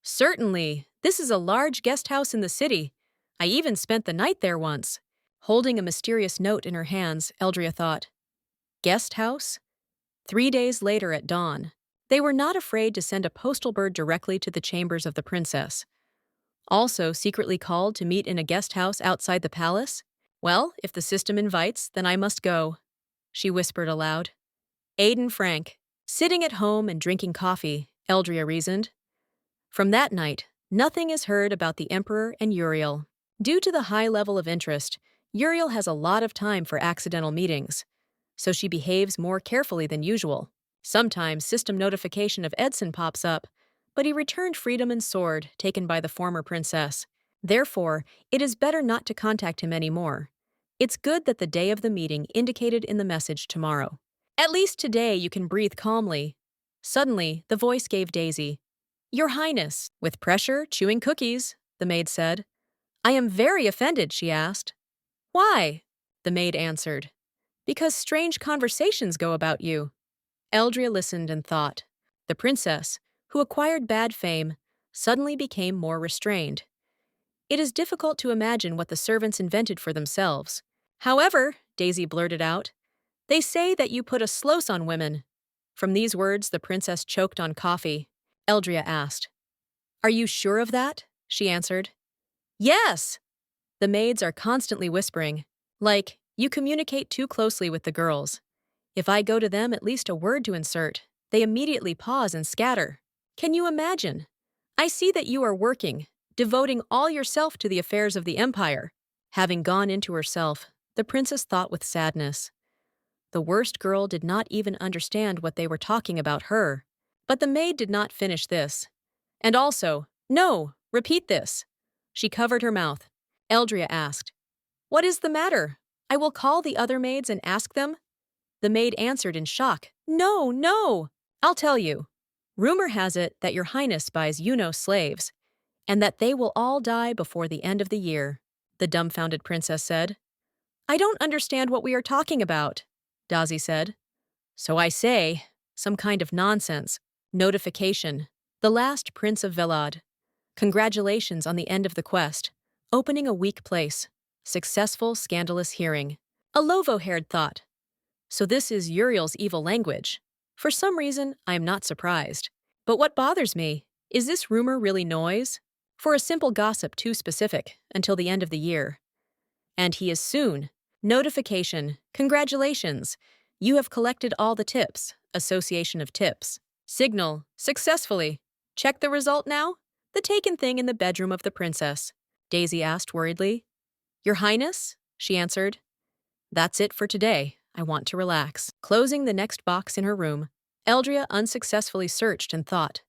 "Certainly. This is a large guest house in the city. I even spent the night there once." Holding a mysterious note in her hands, Eldria thought, "Guest house?" 3 days later at dawn, they were not afraid to send a postal bird directly to the chambers of the princess. Also secretly called to meet in a guest house outside the palace? "Well, if the system invites, then I must go," she whispered aloud. Aiden Frank, sitting at home and drinking coffee, Eldria reasoned. From that night, nothing is heard about the Emperor and Uriel. Due to the high level of interest, Uriel has a lot of time for accidental meetings, so she behaves more carefully than usual. Sometimes system notification of Edson pops up, but he returned freedom and sword taken by the former princess. Therefore, it is better not to contact him anymore. It's good that the day of the meeting indicated in the message tomorrow. At least today you can breathe calmly. Suddenly, the voice gave Daisy, "Your Highness," with pressure, chewing cookies, the maid said. "I am very offended," she asked. "Why?" The maid answered. "Because strange conversations go about you." Eldria listened and thought. The princess, who acquired bad fame, suddenly became more restrained. It is difficult to imagine what the servants invented for themselves. "However," Daisy blurted out, "they say that you put a sloce on women." From these words, the princess choked on coffee. Eldria asked, "Are you sure of that?" She answered, "Yes!" The maids are constantly whispering, like, "You communicate too closely with the girls." If I go to them at least a word to insert, they immediately pause and scatter. Can you imagine? "I see that you are working, devoting all yourself to the affairs of the empire." Having gone into herself, the princess thought with sadness. The worst girl did not even understand what they were talking about her. But the maid did not finish this. "And also, no, repeat this." She covered her mouth. Eldria asked, "What is the matter? I will call the other maids and ask them." The maid answered in shock, "No, no! I'll tell you. Rumor has it that your highness buys slaves, and that they will all die before the end of the year," the dumbfounded princess said. "I don't understand what we are talking about," Daisy said. "So I say, some kind of nonsense. Notification. The last prince of Velad. Congratulations on the end of the quest. Opening a weak place. Successful, scandalous hearing." A Lovo-haired thought. So this is Uriel's evil language. For some reason, I am not surprised. But what bothers me, is this rumor really noise? For a simple gossip too specific, until the end of the year. And he is soon. Notification. Congratulations. You have collected all the tips. Association of tips. Signal. Successfully. Check the result now? The taken thing in the bedroom of the princess. Daisy asked worriedly. "Your Highness?" she answered. "That's it for today. I want to relax." Closing the next box in her room, Eldria unsuccessfully searched and thought.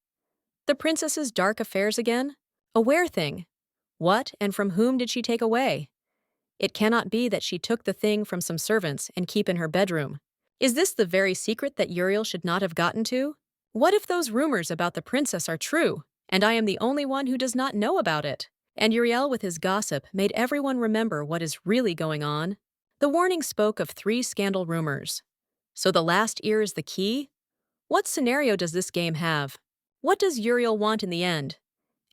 The princess's dark affairs again? A where thing? What and from whom did she take away? It cannot be that she took the thing from some servants and keep in her bedroom. Is this the very secret that Uriel should not have gotten to? What if those rumors about the princess are true, and I am the only one who does not know about it? And Uriel with his gossip made everyone remember what is really going on. The warning spoke of 3 scandal rumors. So the last ear is the key? What scenario does this game have? What does Uriel want in the end?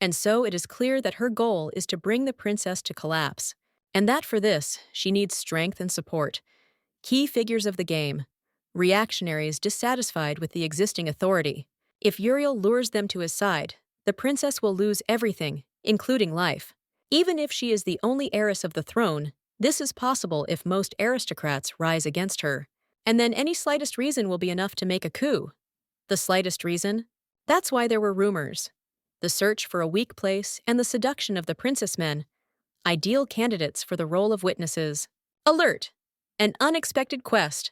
And so it is clear that her goal is to bring the princess to collapse, and that for this, she needs strength and support. Key figures of the game. Reactionaries dissatisfied with the existing authority. If Uriel lures them to his side, the princess will lose everything, including life. Even if she is the only heiress of the throne, this is possible if most aristocrats rise against her. And then any slightest reason will be enough to make a coup. The slightest reason? That's why there were rumors. The search for a weak place and the seduction of the princess men. Ideal candidates for the role of witnesses. Alert! An unexpected quest.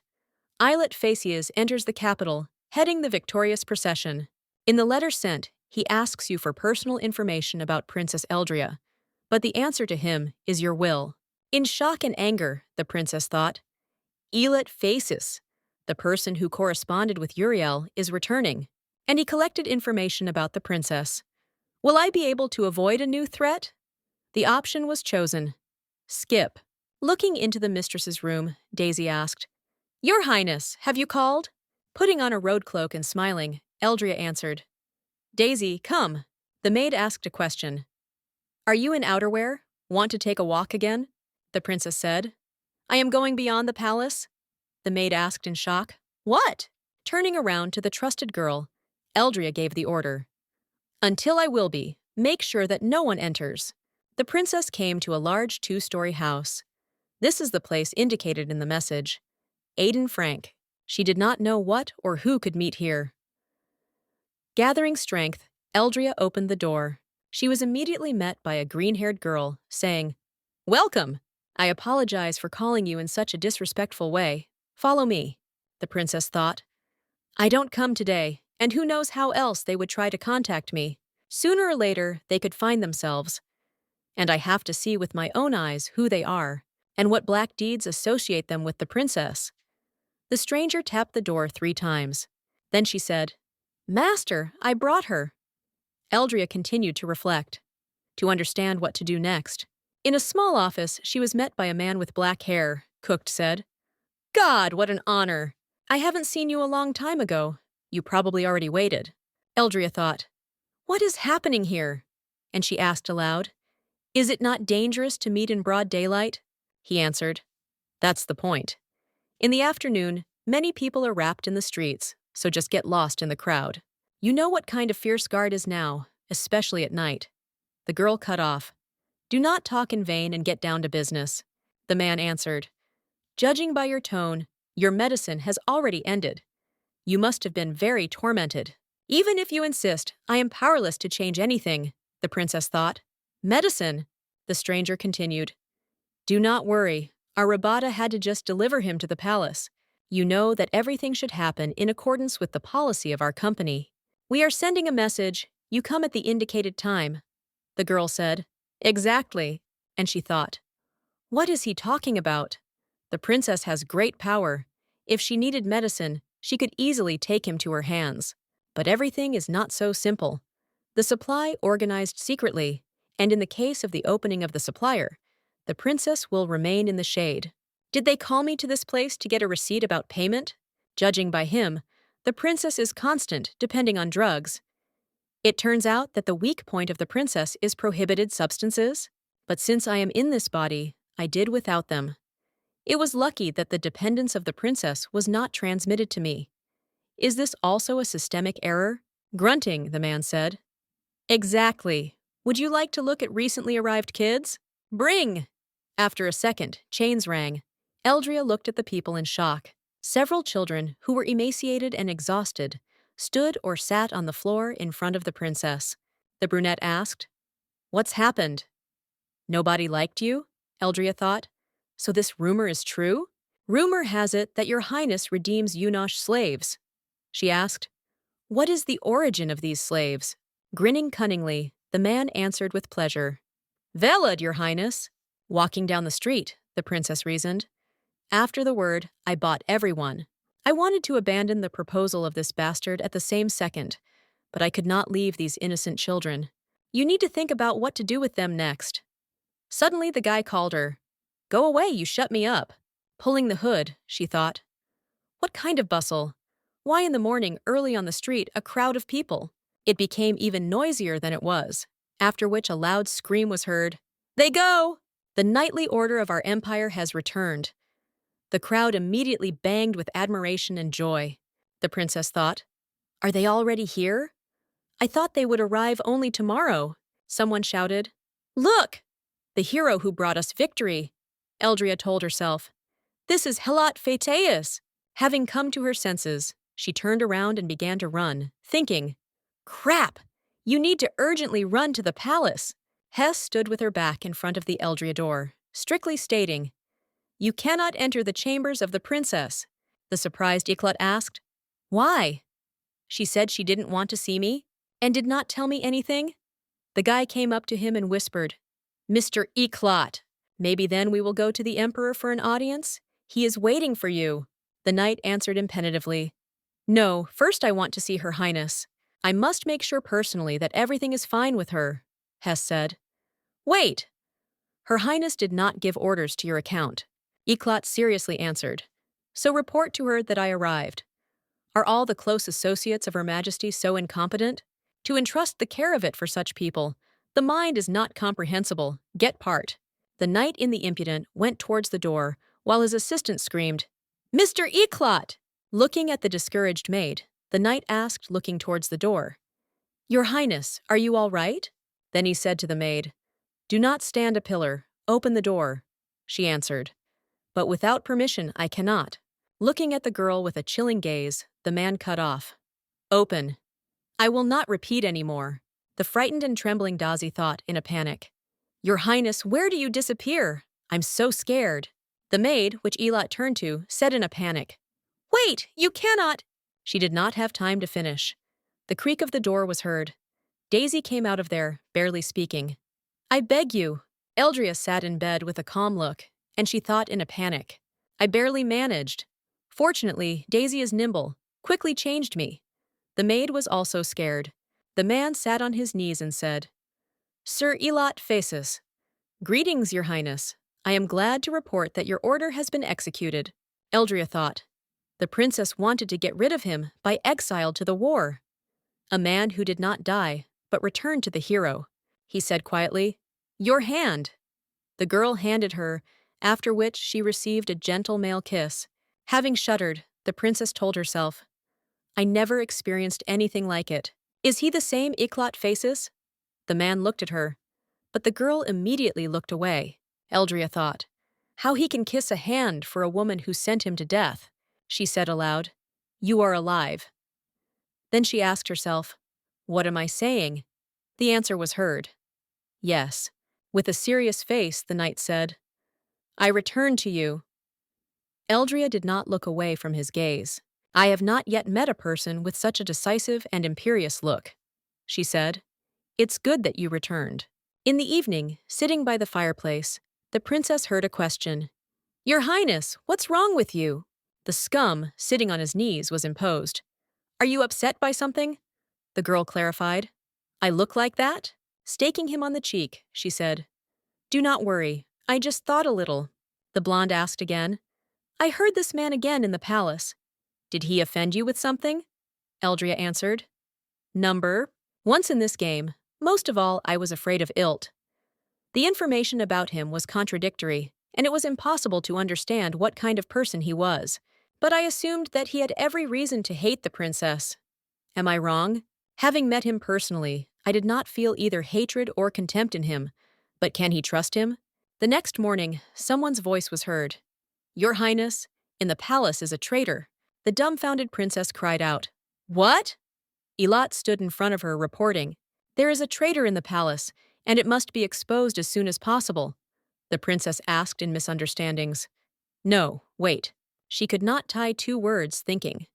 Islet Phaesius enters the capital, heading the victorious procession. In the letter sent, he asks you for personal information about Princess Eldria, but the answer to him is your will. In shock and anger, the princess thought, Islet Phaesius, the person who corresponded with Uriel, is returning, and he collected information about the princess. Will I be able to avoid a new threat? The option was chosen. Skip. Looking into the mistress's room, Daisy asked, "Your Highness, have you called?" Putting on a road cloak and smiling, Eldria answered, "Daisy, come." The maid asked a question. "Are you in outerwear? Want to take a walk again?" The princess said. "I am going beyond the palace." The maid asked in shock. "What?" Turning around to the trusted girl, Eldria gave the order. "Until I will be, make sure that no one enters." The princess came to a large 2-story house. This is the place indicated in the message. Aiden Frank. She did not know what or who could meet here. Gathering strength, Eldria opened the door. She was immediately met by a green-haired girl, saying, "Welcome! I apologize for calling you in such a disrespectful way. Follow me." The princess thought. I don't come today, and who knows how else they would try to contact me. Sooner or later, they could find themselves. And I have to see with my own eyes who they are, and what black deeds associate them with the princess. The stranger tapped the door 3 times. Then she said, "Master, I brought her." Eldria continued to reflect, to understand what to do next. In a small office, she was met by a man with black hair. Cooked said, "God, what an honor! I haven't seen you a long time ago. You probably already waited." Eldria thought, "What is happening here?" And she asked aloud, "Is it not dangerous to meet in broad daylight?" He answered, "That's the point. In the afternoon, many people are wrapped in the streets, so just get lost in the crowd. You know what kind of fierce guard is now, especially at night." The girl cut off. "Do not talk in vain and get down to business." The man answered, "Judging by your tone, your medicine has already ended. You must have been very tormented." "Even if you insist, I am powerless to change anything," the princess thought. "Medicine," the stranger continued. "Do not worry. Our Rabata had to just deliver him to the palace. You know that everything should happen in accordance with the policy of our company. We are sending a message. You come at the indicated time." The girl said, "Exactly." And she thought, "What is he talking about? The princess has great power. If she needed medicine, she could easily take him to her hands. But everything is not so simple. The supply organized secretly, and in the case of the opening of the supplier, the princess will remain in the shade. Did they call me to this place to get a receipt about payment? Judging by him, the princess is constant, depending on drugs. It turns out that the weak point of the princess is prohibited substances. But since I am in this body, I did without them. It was lucky that the dependence of the princess was not transmitted to me. Is this also a systemic error?" Grunting, the man said, "Exactly. Would you like to look at recently arrived kids? Bring!" After a second, chains rang. Eldria looked at the people in shock. Several children, who were emaciated and exhausted, stood or sat on the floor in front of the princess. The brunette asked, "What's happened?" "Nobody liked you?" Eldria thought. "So this rumor is true? Rumor has it that your highness redeems eunuch slaves." She asked, "What is the origin of these slaves?" Grinning cunningly, the man answered with pleasure, "Velad, your highness." Walking down the street, the princess reasoned. After the word, I bought everyone. I wanted to abandon the proposal of this bastard at the same second, but I could not leave these innocent children. You need to think about what to do with them next. Suddenly the guy called her. "Go away, you shut me up." Pulling the hood, she thought. What kind of bustle? Why in the morning, early on the street, a crowd of people? It became even noisier than it was, after which a loud scream was heard. "They go! The nightly order of our empire has returned." The crowd immediately banged with admiration and joy. The princess thought, "Are they already here? I thought they would arrive only tomorrow." Someone shouted, "Look! The hero who brought us victory." Eldria told herself, "This is Helat Phaeteus." Having come to her senses, she turned around and began to run, thinking, "Crap! You need to urgently run to the palace." Hess stood with her back in front of the Eldria door, strictly stating, "You cannot enter the chambers of the princess." The surprised Iklat asked, "Why?" She said she didn't want to see me, and did not tell me anything. The guy came up to him and whispered, "Mr. Iklat, maybe then we will go to the emperor for an audience? He is waiting for you." The knight answered imperatively, "No, first I want to see her highness. I must make sure personally that everything is fine with her." Hess said, "Wait! Her highness did not give orders to your account." Iklat seriously answered, "So report to her that I arrived. Are all the close associates of Her Majesty so incompetent? To entrust the care of it for such people, the mind is not comprehensible. Get part." The knight in the impudent went towards the door, while his assistant screamed, "Mr. Iklat!" Looking at the discouraged maid, the knight asked, looking towards the door, "Your highness, are you all right?" Then he said to the maid, "Do not stand a pillar. Open the door." She answered, "But without permission I cannot." Looking at the girl with a chilling gaze, the man cut off, "Open." "I will not repeat any more." The frightened and trembling Dazi thought in a panic, "Your highness, where do you disappear? I'm so scared." The maid, which Elat turned to, said in a panic, "Wait, you cannot." She did not have time to finish. The creak of the door was heard. Daisy came out of there, barely speaking. "I beg you." Eldria sat in bed with a calm look, and she thought in a panic, "I barely managed." Fortunately, Daisy is nimble, quickly changed me. The maid was also scared. The man sat on his knees and said, Sir Elot Phasis, greetings, Your Highness. I am glad to report that your order has been executed. Eldria thought. The princess wanted to get rid of him by exile to the war. A man who did not die, but returned to the hero. He said quietly, Your hand. The girl handed her, after which she received a gentle male kiss. Having shuddered, the princess told herself, I never experienced anything like it. Is he the same Iklat Phasis? The man looked at her, but the girl immediately looked away. Eldria thought, How he can kiss a hand for a woman who sent him to death. She said aloud, You are alive. Then she asked herself, What am I saying? The answer was heard. Yes. With a serious face, the knight said, I return to you. Eldria did not look away from his gaze. I have not yet met a person with such a decisive and imperious look. She said, It's good that you returned. In the evening, sitting by the fireplace, the princess heard a question. Your Highness, what's wrong with you? The scum, sitting on his knees, was imposed. Are you upset by something? The girl clarified. I look like that? Staking him on the cheek, she said. Do not worry, I just thought a little. The blonde asked again. I heard this man again in the palace. Did he offend you with something? Eldria answered. Number. Once in this game, most of all I was afraid of Ilt. The information about him was contradictory, and it was impossible to understand what kind of person he was. But I assumed that he had every reason to hate the princess. Am I wrong? Having met him personally, I did not feel either hatred or contempt in him. But can he trust him? The next morning, someone's voice was heard. Your Highness, in the palace is a traitor. The dumbfounded princess cried out. What? Elot stood in front of her, reporting. There is a traitor in the palace, and it must be exposed as soon as possible. The princess asked in misunderstandings. No, wait. She could not tie two words, thinking.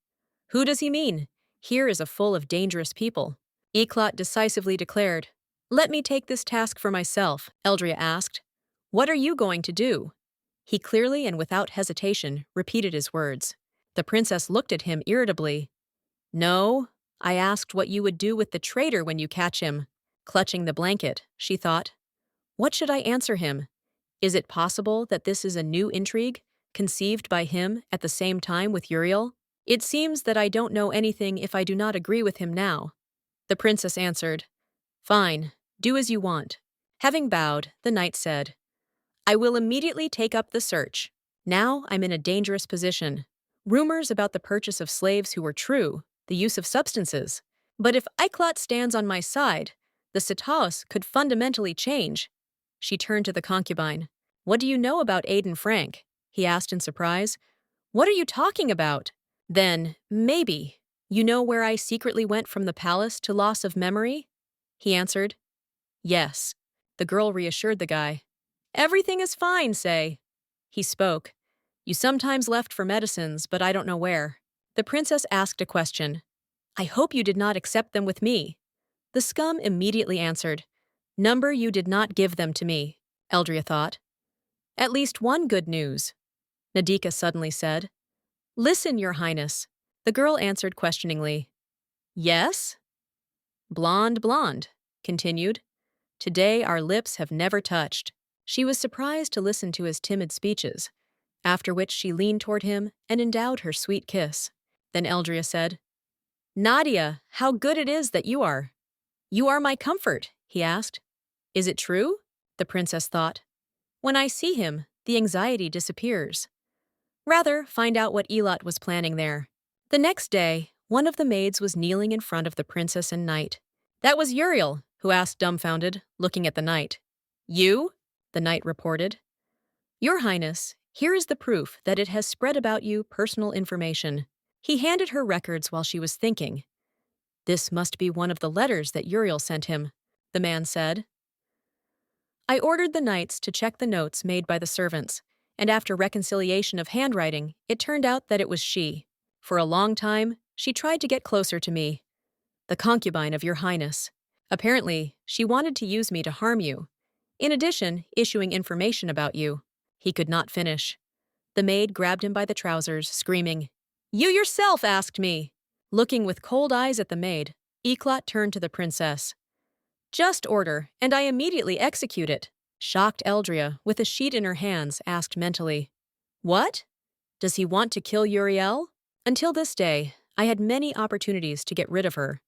Who does he mean? Here is a full of dangerous people. Eklat decisively declared. Let me take this task for myself, Eldria asked. What are you going to do? He clearly and without hesitation repeated his words. The princess looked at him irritably. No, I asked what you would do with the traitor when you catch him. Clutching the blanket, she thought. What should I answer him? Is it possible that this is a new intrigue, conceived by him at the same time with Uriel? It seems that I don't know anything if I do not agree with him now. The princess answered. Fine, do as you want. Having bowed, the knight said, I will immediately take up the search. Now I'm in a dangerous position. Rumors about the purchase of slaves who were true, the use of substances. But if Iklat stands on my side, the Sitaos could fundamentally change. She turned to the concubine. What do you know about Aiden Frank? He asked in surprise. What are you talking about? Then, maybe, you know where I secretly went from the palace to loss of memory? He answered. Yes. The girl reassured the guy. Everything is fine, say. He spoke. You sometimes left for medicines, but I don't know where. The princess asked a question. I hope you did not accept them with me. The scum immediately answered. Number you did not give them to me, Eldria thought. At least one good news. Nadika suddenly said. Listen, Your Highness. The girl answered questioningly. Yes? Blonde, continued. Today our lips have never touched. She was surprised to listen to his timid speeches, after which she leaned toward him and endowed her sweet kiss. Then Eldria said, Nadia, how good it is that you are. You are my comfort, he asked. Is it true? The princess thought. When I see him, the anxiety disappears. Rather, find out what Elot was planning there. The next day, one of the maids was kneeling in front of the princess and knight. That was Uriel, who asked dumbfounded, looking at the knight. You? The knight reported. Your Highness, here is the proof that it has spread about you personal information. He handed her records while she was thinking. This must be one of the letters that Uriel sent him, the man said. I ordered the knights to check the notes made by the servants, and after reconciliation of handwriting, it turned out that it was she. For a long time, she tried to get closer to me. The concubine of Your Highness. Apparently, she wanted to use me to harm you. In addition, issuing information about you. He could not finish. The maid grabbed him by the trousers, screaming, "You yourself asked me!" Looking with cold eyes at the maid, Eklat turned to the princess. "Just order, and I immediately execute it." Shocked Eldria, with a sheet in her hands, asked mentally, "What? Does he want to kill Uriel?" Until this day, I had many opportunities to get rid of her.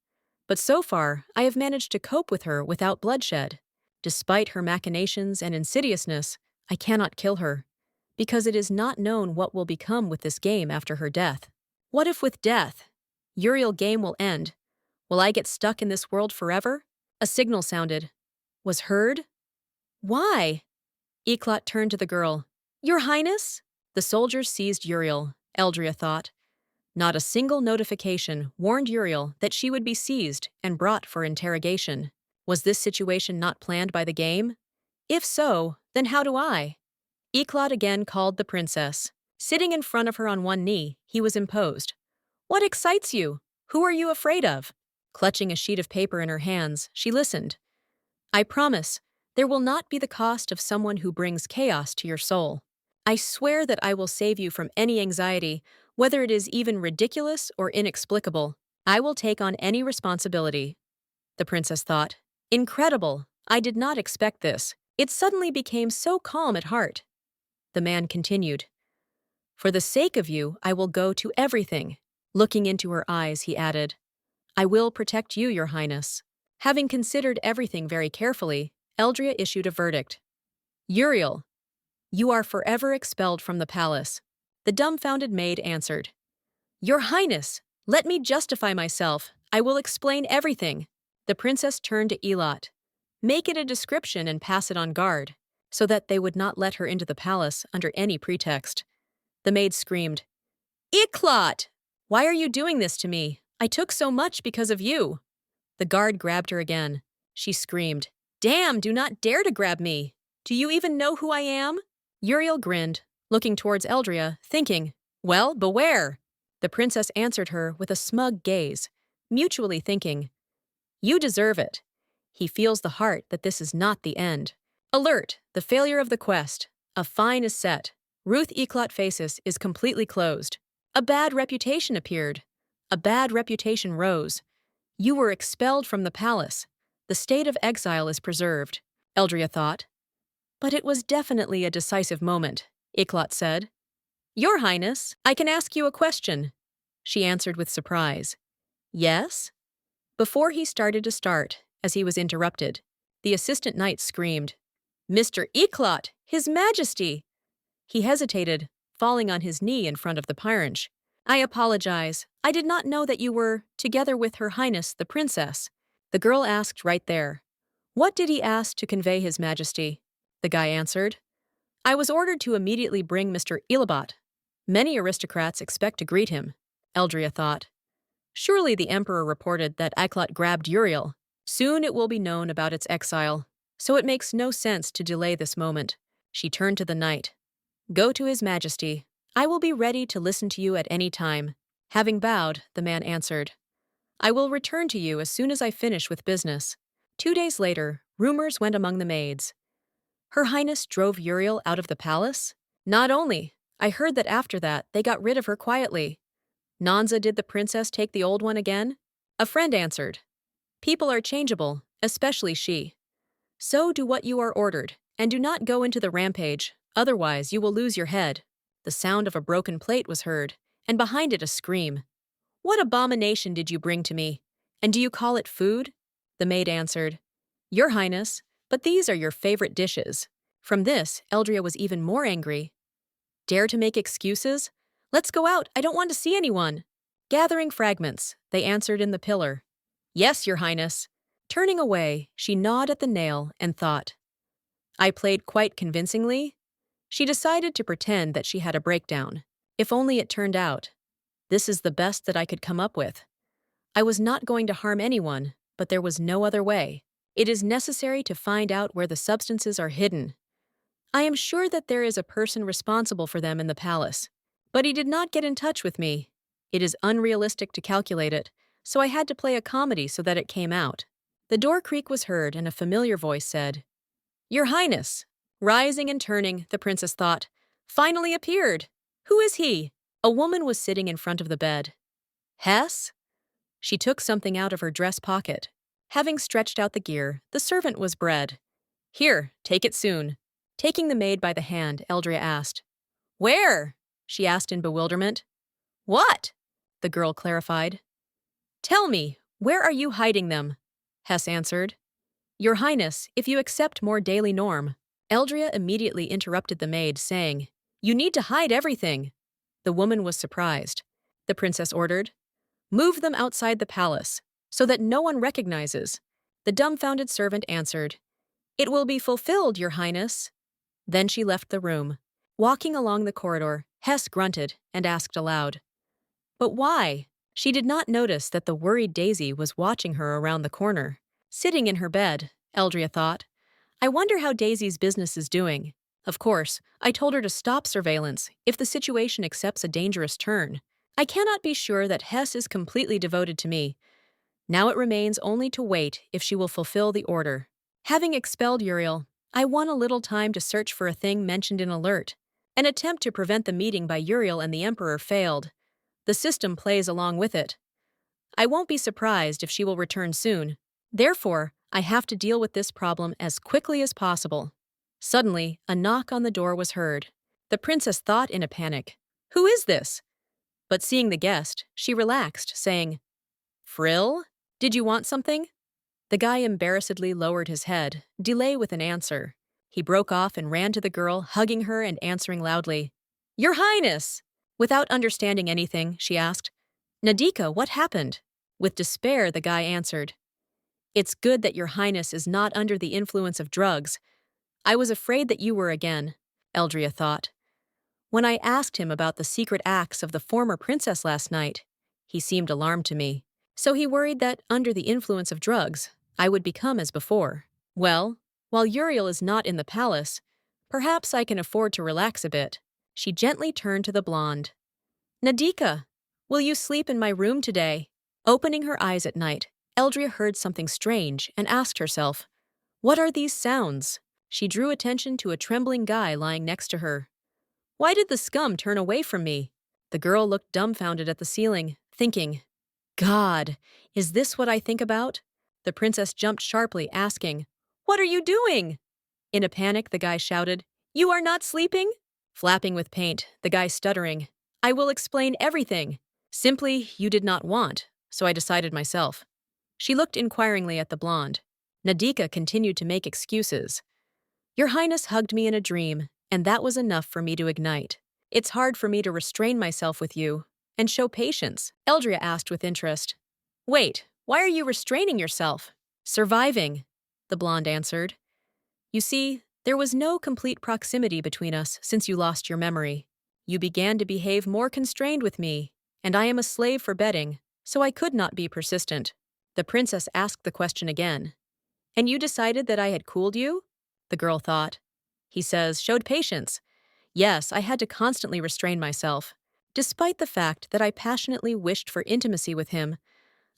But so far, I have managed to cope with her without bloodshed. Despite her machinations and insidiousness, I cannot kill her, because it is not known what will become with this game after her death. What if with death, Uriel game will end? Will I get stuck in this world forever? A signal sounded. Was heard? Why? Eklat turned to the girl. Your Highness? The soldiers seized Uriel, Eldria thought. Not a single notification warned Uriel that she would be seized and brought for interrogation. Was this situation not planned by the game? If so, then how do I? Eklat again called the princess. Sitting in front of her on one knee, he was imposed. What excites you? Who are you afraid of? Clutching a sheet of paper in her hands, she listened. I promise, there will not be the cost of someone who brings chaos to your soul. I swear that I will save you from any anxiety, whether it is even ridiculous or inexplicable. I will take on any responsibility. The princess thought. Incredible! I did not expect this. It suddenly became so calm at heart. The man continued. For the sake of you, I will go to everything. Looking into her eyes, he added, I will protect you, Your Highness. Having considered everything very carefully, Eldria issued a verdict. Uriel, you are forever expelled from the palace. The dumbfounded maid answered. Your Highness, let me justify myself. I will explain everything. The princess turned to Elat. Make it a description and pass it on guard, so that they would not let her into the palace under any pretext. The maid screamed, Eklat! Why are you doing this to me? I took so much because of you. The guard grabbed her again. She screamed, Damn, do not dare to grab me. Do you even know who I am? Uriel grinned, looking towards Eldria, thinking, Well, beware. The princess answered her with a smug gaze, mutually thinking, You deserve it. He feels the heart that this is not the end. Alert, the failure of the quest. A fine is set. Ruth Eklat Faces is completely closed. A bad reputation appeared. A bad reputation rose. You were expelled from the palace. The state of exile is preserved, Eldria thought. But it was definitely a decisive moment, Eklat said. Your Highness, I can ask you a question. She answered with surprise. Yes? Before he started to start, as he was interrupted, the assistant knight screamed, Mr. Eklat, His Majesty! He hesitated, falling on his knee in front of the Pyranch. I apologize. I did not know that you were, together with Her Highness the Princess. The girl asked right there. What did he ask to convey His Majesty? The guy answered. I was ordered to immediately bring Mr. Elabat. Many aristocrats expect to greet him, Eldria thought. Surely the emperor reported that Eklat grabbed Uriel. Soon it will be known about its exile, so it makes no sense to delay this moment. She turned to the knight. Go to His Majesty. I will be ready to listen to you at any time. Having bowed, the man answered. I will return to you as soon as I finish with business. 2 days later, rumors went among the maids. Her Highness drove Uriel out of the palace? Not only. I heard that after that, they got rid of her quietly. Nanza, did the princess take the old one again? A friend answered. People are changeable, especially she. So do what you are ordered, and do not go into the rampage, otherwise you will lose your head. The sound of a broken plate was heard, and behind it a scream. What abomination did you bring to me? And do you call it food? The maid answered. Your Highness, but these are your favorite dishes. From this, Eldria was even more angry. Dare to make excuses? Let's go out, I don't want to see anyone. Gathering fragments, they answered in the pillar. Yes, Your Highness. Turning away, she gnawed at the nail and thought. I played quite convincingly. She decided to pretend that she had a breakdown. If only it turned out. This is the best that I could come up with. I was not going to harm anyone, but there was no other way. It is necessary to find out where the substances are hidden. I am sure that there is a person responsible for them in the palace, but he did not get in touch with me. It is unrealistic to calculate it, so I had to play a comedy so that it came out. The door creak was heard and a familiar voice said, Your Highness! Rising and turning, the princess thought, finally appeared. Who is he? A woman was sitting in front of the bed. Hess? She took something out of her dress pocket. Having stretched out the gear, the servant was bread. Here, take it soon. Taking the maid by the hand, Eldria asked. Where? She asked in bewilderment. What? The girl clarified. Tell me, where are you hiding them? Hess answered. Your Highness, if you accept more daily norm. Eldria immediately interrupted the maid, saying, You need to hide everything. The woman was surprised. The princess ordered, Move them outside the palace, so that no one recognizes. The dumbfounded servant answered, It will be fulfilled, Your Highness. Then she left the room. Walking along the corridor, Hess grunted and asked aloud, But why? She did not notice that the worried Daisy was watching her around the corner. Sitting in her bed, Eldria thought, I wonder how Daisy's business is doing. Of course, I told her to stop surveillance if the situation accepts a dangerous turn. I cannot be sure that Hess is completely devoted to me. Now it remains only to wait if she will fulfill the order. Having expelled Uriel, I won a little time to search for a thing mentioned in alert. An attempt to prevent the meeting by Uriel and the Emperor failed. The system plays along with it. I won't be surprised if she will return soon. Therefore, I have to deal with this problem as quickly as possible. Suddenly, a knock on the door was heard. The princess thought in a panic, Who is this? But seeing the guest, she relaxed, saying, Frill? Did you want something? The guy embarrassedly lowered his head, delay with an answer. He broke off and ran to the girl, hugging her and answering loudly, Your Highness! Without understanding anything, she asked, Nadika, what happened? With despair, the guy answered, It's good that Your Highness is not under the influence of drugs. I was afraid that you were again, Eldria thought. When I asked him about the secret acts of the former princess last night, he seemed alarmed to me. So he worried that, under the influence of drugs, I would become as before. Well, while Uriel is not in the palace, perhaps I can afford to relax a bit. She gently turned to the blonde. Nadika, will you sleep in my room today? Opening her eyes at night, Eldria heard something strange and asked herself, What are these sounds? She drew attention to a trembling guy lying next to her. Why did the scum turn away from me? The girl looked dumbfounded at the ceiling, thinking, God, is this what I think about? The princess jumped sharply, asking, What are you doing? In a panic, the guy shouted, You are not sleeping? Flapping with paint, the guy stuttering, I will explain everything. Simply, you did not want, so I decided myself. She looked inquiringly at the blonde. Nadika continued to make excuses. Your Highness hugged me in a dream, and that was enough for me to ignite. It's hard for me to restrain myself with you and show patience, Eldria asked with interest. Wait, why are you restraining yourself? Surviving, the blonde answered. You see, there was no complete proximity between us since you lost your memory. You began to behave more constrained with me, and I am a slave for betting, so I could not be persistent. The princess asked the question again. And you decided that I had cooled you? The girl thought. He says, showed patience. Yes, I had to constantly restrain myself. Despite the fact that I passionately wished for intimacy with him,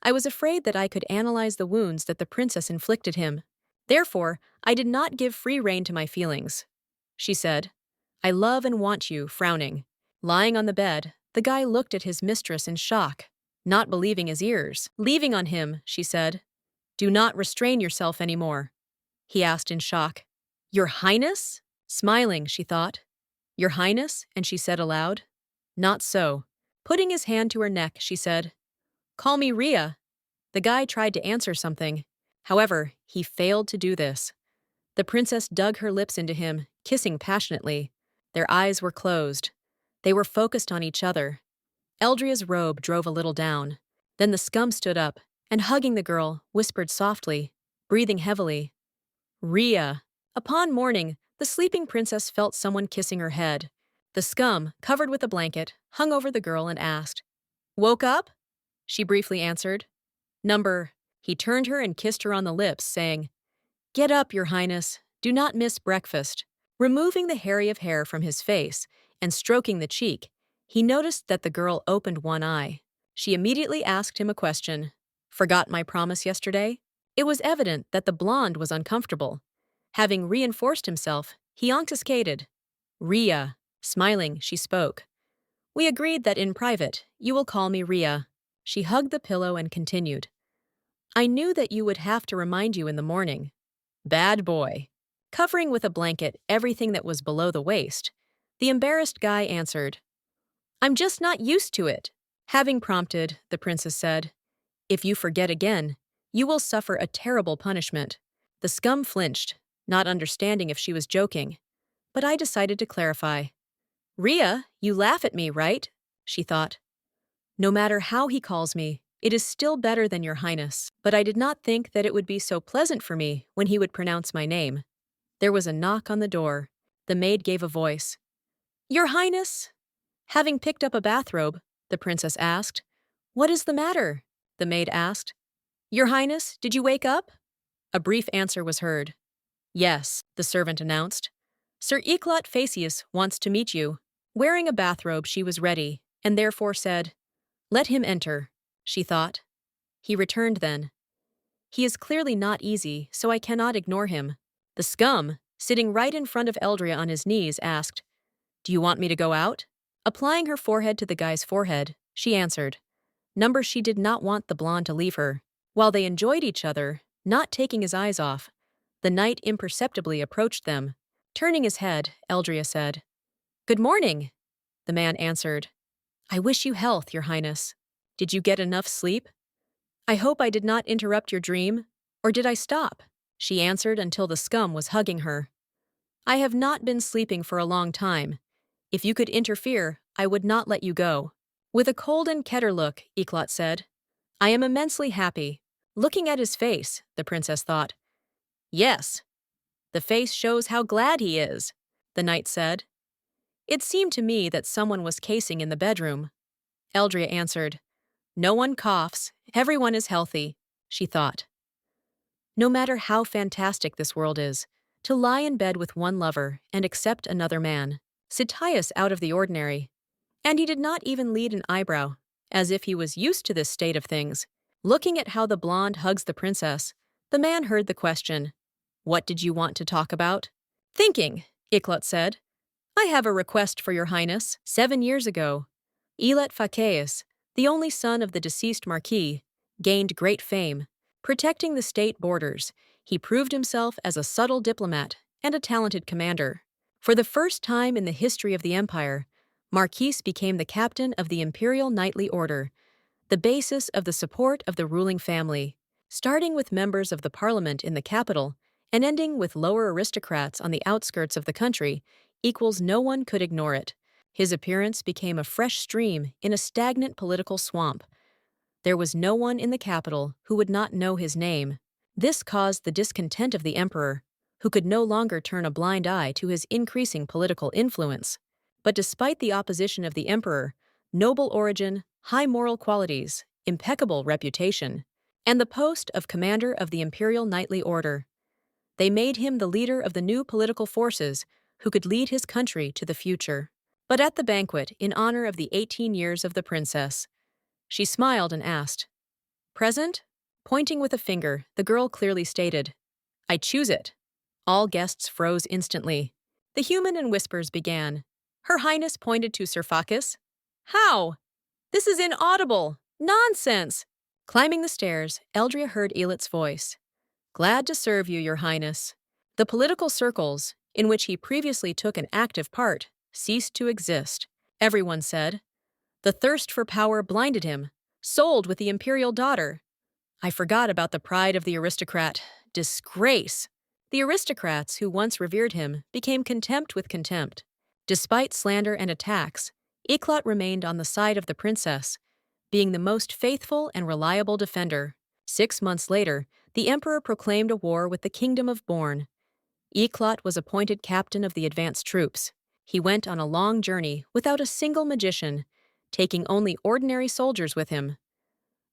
I was afraid that I could analyze the wounds that the princess inflicted him. Therefore, I did not give free rein to my feelings. She said, I love and want you, frowning. Lying on the bed, the guy looked at his mistress in shock, not believing his ears. Leaving on him, she said, Do not restrain yourself anymore. He asked in shock, Your Highness? Smiling, she thought. Your Highness? And she said aloud, Not so. Putting his hand to her neck, she said, Call me Rhea. The guy tried to answer something. However, he failed to do this. The princess dug her lips into him, kissing passionately. Their eyes were closed. They were focused on each other. Eldria's robe drove a little down. Then the scum stood up, and hugging the girl, whispered softly, breathing heavily, Rhea. Upon morning, the sleeping princess felt someone kissing her head. The scum, covered with a blanket, hung over the girl and asked, Woke up? She briefly answered, Number. He turned her and kissed her on the lips, saying, Get up, Your Highness. Do not miss breakfast. Removing the hairy of hair from his face and stroking the cheek, he noticed that the girl opened one eye. She immediately asked him a question. Forgot my promise yesterday? It was evident that the blonde was uncomfortable. Having reinforced himself, he obfuscated. Rhea. Smiling, she spoke. We agreed that in private, you will call me Ria. She hugged the pillow and continued. I knew that you would have to remind you in the morning. Bad boy. Covering with a blanket everything that was below the waist, the embarrassed guy answered, I'm just not used to it. Having prompted, the princess said, If you forget again, you will suffer a terrible punishment. The scum flinched, not understanding if she was joking, but I decided to clarify. Ria, you laugh at me, right? She thought. No matter how he calls me, it is still better than your highness, but I did not think that it would be so pleasant for me when he would pronounce my name. There was a knock on the door. The maid gave a voice. Your highness? Having picked up a bathrobe, the princess asked. What is the matter? The maid asked. Your highness, did you wake up? A brief answer was heard. Yes, the servant announced. Sir Eclat Facius wants to meet you. Wearing a bathrobe, she was ready, and therefore said, Let him enter, she thought. He returned then. He is clearly not easy, so I cannot ignore him. The scum, sitting right in front of Eldria on his knees, asked, Do you want me to go out? Applying her forehead to the guy's forehead, she answered. She did not want the blonde to leave her. While they enjoyed each other, not taking his eyes off, the knight imperceptibly approached them. Turning his head, Eldria said, Good morning. The man answered, I wish you health, your highness. Did you get enough sleep? I hope I did not interrupt your dream, or did I stop? She answered until the scum was hugging her. I have not been sleeping for a long time. If you could interfere, I would not let you go. With a cold and Keter look, Eclat said, I am immensely happy. Looking at his face, the princess thought. Yes. The face shows how glad he is, the knight said. It seemed to me that someone was casing in the bedroom. Eldria answered, No one coughs, everyone is healthy, she thought. No matter how fantastic this world is, to lie in bed with one lover and accept another man, Sitius out of the ordinary. And he did not even lead an eyebrow, as if he was used to this state of things. Looking at how the blonde hugs the princess, the man heard the question, What did you want to talk about? Thinking, Eclat said. I have a request for your highness. 7 years ago, Elet Phaceus, the only son of the deceased marquis, gained great fame. Protecting the state borders, he proved himself as a subtle diplomat and a talented commander. For the first time in the history of the empire, Marquis became the captain of the Imperial Knightly Order, the basis of the support of the ruling family, starting with members of the parliament in the capital and ending with lower aristocrats on the outskirts of the country, equals no one could ignore it. His appearance became a fresh stream in a stagnant political swamp. There was no one in the capital who would not know his name. This caused the discontent of the emperor, who could no longer turn a blind eye to his increasing political influence. But despite the opposition of the emperor, noble origin, high moral qualities, impeccable reputation, and the post of commander of the Imperial Knightly Order, they made him the leader of the new political forces who could lead his country to the future. But at the banquet, in honor of the 18 years of the princess, she smiled and asked, Present? Pointing with a finger, the girl clearly stated, I choose it. All guests froze instantly. The human in whispers began. Her Highness pointed to Sir Phacus. How? This is inaudible! Nonsense! Climbing the stairs, Eldria heard Elet's voice. Glad to serve you, your Highness. The political circles, in which he previously took an active part, ceased to exist. Everyone said, The thirst for power blinded him, sold with the imperial daughter. I forgot about the pride of the aristocrat. Disgrace! The aristocrats who once revered him became contempt with contempt. Despite slander and attacks, Eclat remained on the side of the princess, being the most faithful and reliable defender. 6 months later, the emperor proclaimed a war with the kingdom of Borne. Eclat was appointed captain of the advanced troops. He went on a long journey without a single magician, taking only ordinary soldiers with him.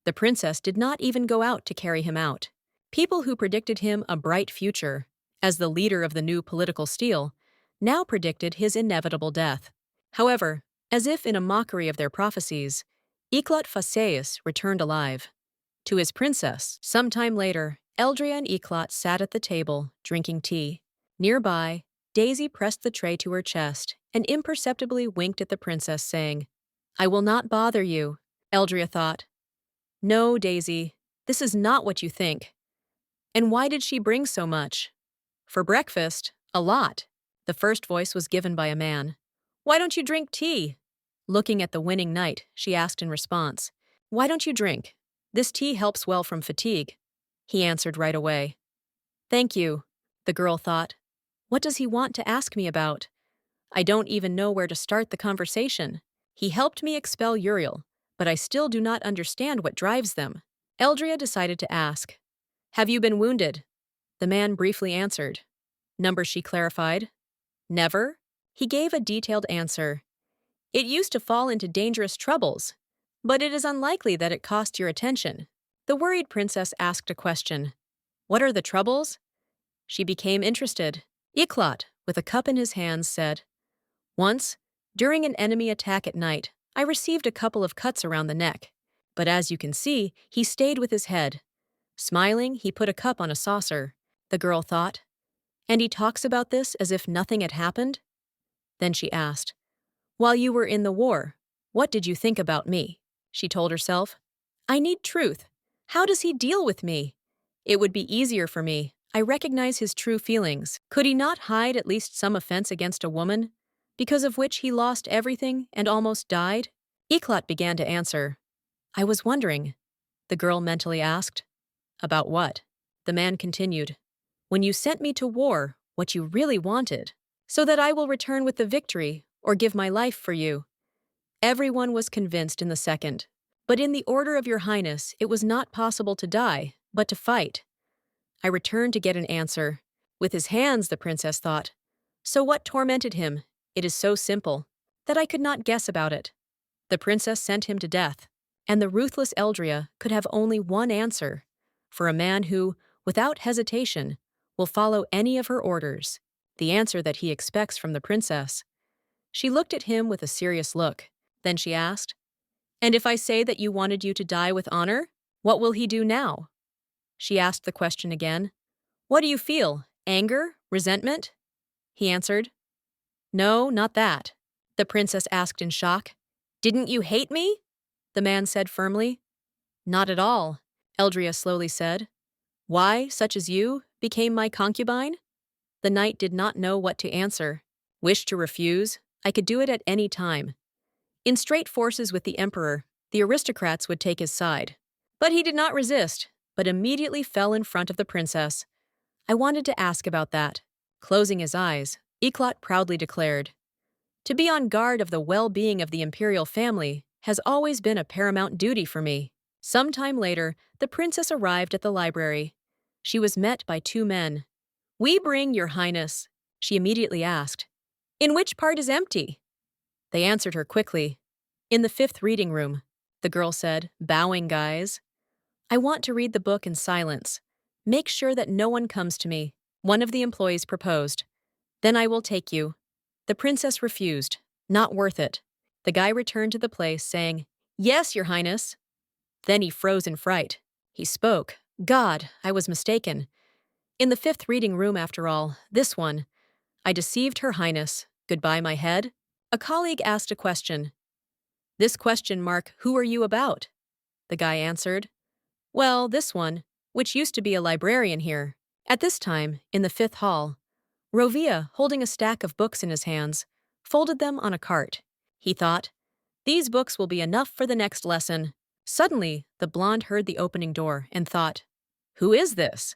The princess did not even go out to carry him out. People who predicted him a bright future, as the leader of the new political steel, now predicted his inevitable death. However, as if in a mockery of their prophecies, Eclat Phaceus returned alive. To his princess, some time later, Eldria and Eclat sat at the table, drinking tea. Nearby, Daisy pressed the tray to her chest and imperceptibly winked at the princess, saying, I will not bother you, Eldria thought. No, Daisy, this is not what you think. And why did she bring so much? For breakfast, a lot. The first voice was given by a man. Why don't you drink tea? Looking at the winning knight, she asked in response. Why don't you drink? This tea helps well from fatigue. He answered right away. Thank you, the girl thought. What does he want to ask me about? I don't even know where to start the conversation. He helped me expel Uriel, but I still do not understand what drives them. Eldria decided to ask. Have you been wounded? The man briefly answered. Number, she clarified. Never? He gave a detailed answer. It used to fall into dangerous troubles, but it is unlikely that it cost your attention. The worried princess asked a question. What are the troubles? She became interested. Iklot, with a cup in his hands, said, Once, during an enemy attack at night, I received a couple of cuts around the neck. But as you can see, he stayed with his head. Smiling, he put a cup on a saucer. The girl thought. And he talks about this as if nothing had happened? Then she asked, While you were in the war, what did you think about me? She told herself. I need truth. How does he deal with me? It would be easier for me. I recognize his true feelings. Could he not hide at least some offense against a woman, because of which he lost everything and almost died? Iklot began to answer. I was wondering, the girl mentally asked. About what? The man continued. When you sent me to war, what you really wanted, so that I will return with the victory or give my life for you. Everyone was convinced in the second. But in the order of your highness, it was not possible to die, but to fight. I returned to get an answer. With his hands, the princess thought. So what tormented him? It is so simple that I could not guess about it. The princess sent him to death, and the ruthless Eldria could have only one answer, for a man who, without hesitation, will follow any of her orders, the answer that he expects from the princess. She looked at him with a serious look. Then she asked, And if I say that you wanted you to die with honor, what will he do now? She asked the question again. What do you feel? Anger? Resentment? He answered. No, not that. The princess asked in shock. Didn't you hate me? The man said firmly. Not at all, Eldria slowly said. Why, such as you, became my concubine? The knight did not know what to answer. Wished to refuse? I could do it at any time. In straight forces with the emperor, the aristocrats would take his side. But he did not resist, but immediately fell in front of the princess. I wanted to ask about that. Closing his eyes, Iklot proudly declared, To be on guard of the well-being of the imperial family has always been a paramount duty for me. Some time later, the princess arrived at the library. She was met by two men. We bring, your highness, she immediately asked. In which part is empty? They answered her quickly. In the 5th reading room, the girl said, bowing guys. I want to read the book in silence. Make sure that no one comes to me. One of the employees proposed. Then I will take you. The princess refused. Not worth it. The guy returned to the place, saying, Yes, your highness. Then he froze in fright. He spoke. God, I was mistaken. In the 5th reading room, after all, this one. I deceived her highness. Goodbye, my head. A colleague asked a question. This question mark, who are you about? The guy answered. Well, this one, which used to be a librarian here. At this time, in the 5th hall, Rovia, holding a stack of books in his hands, folded them on a cart. He thought, These books will be enough for the next lesson. Suddenly, the blonde heard the opening door and thought, Who is this?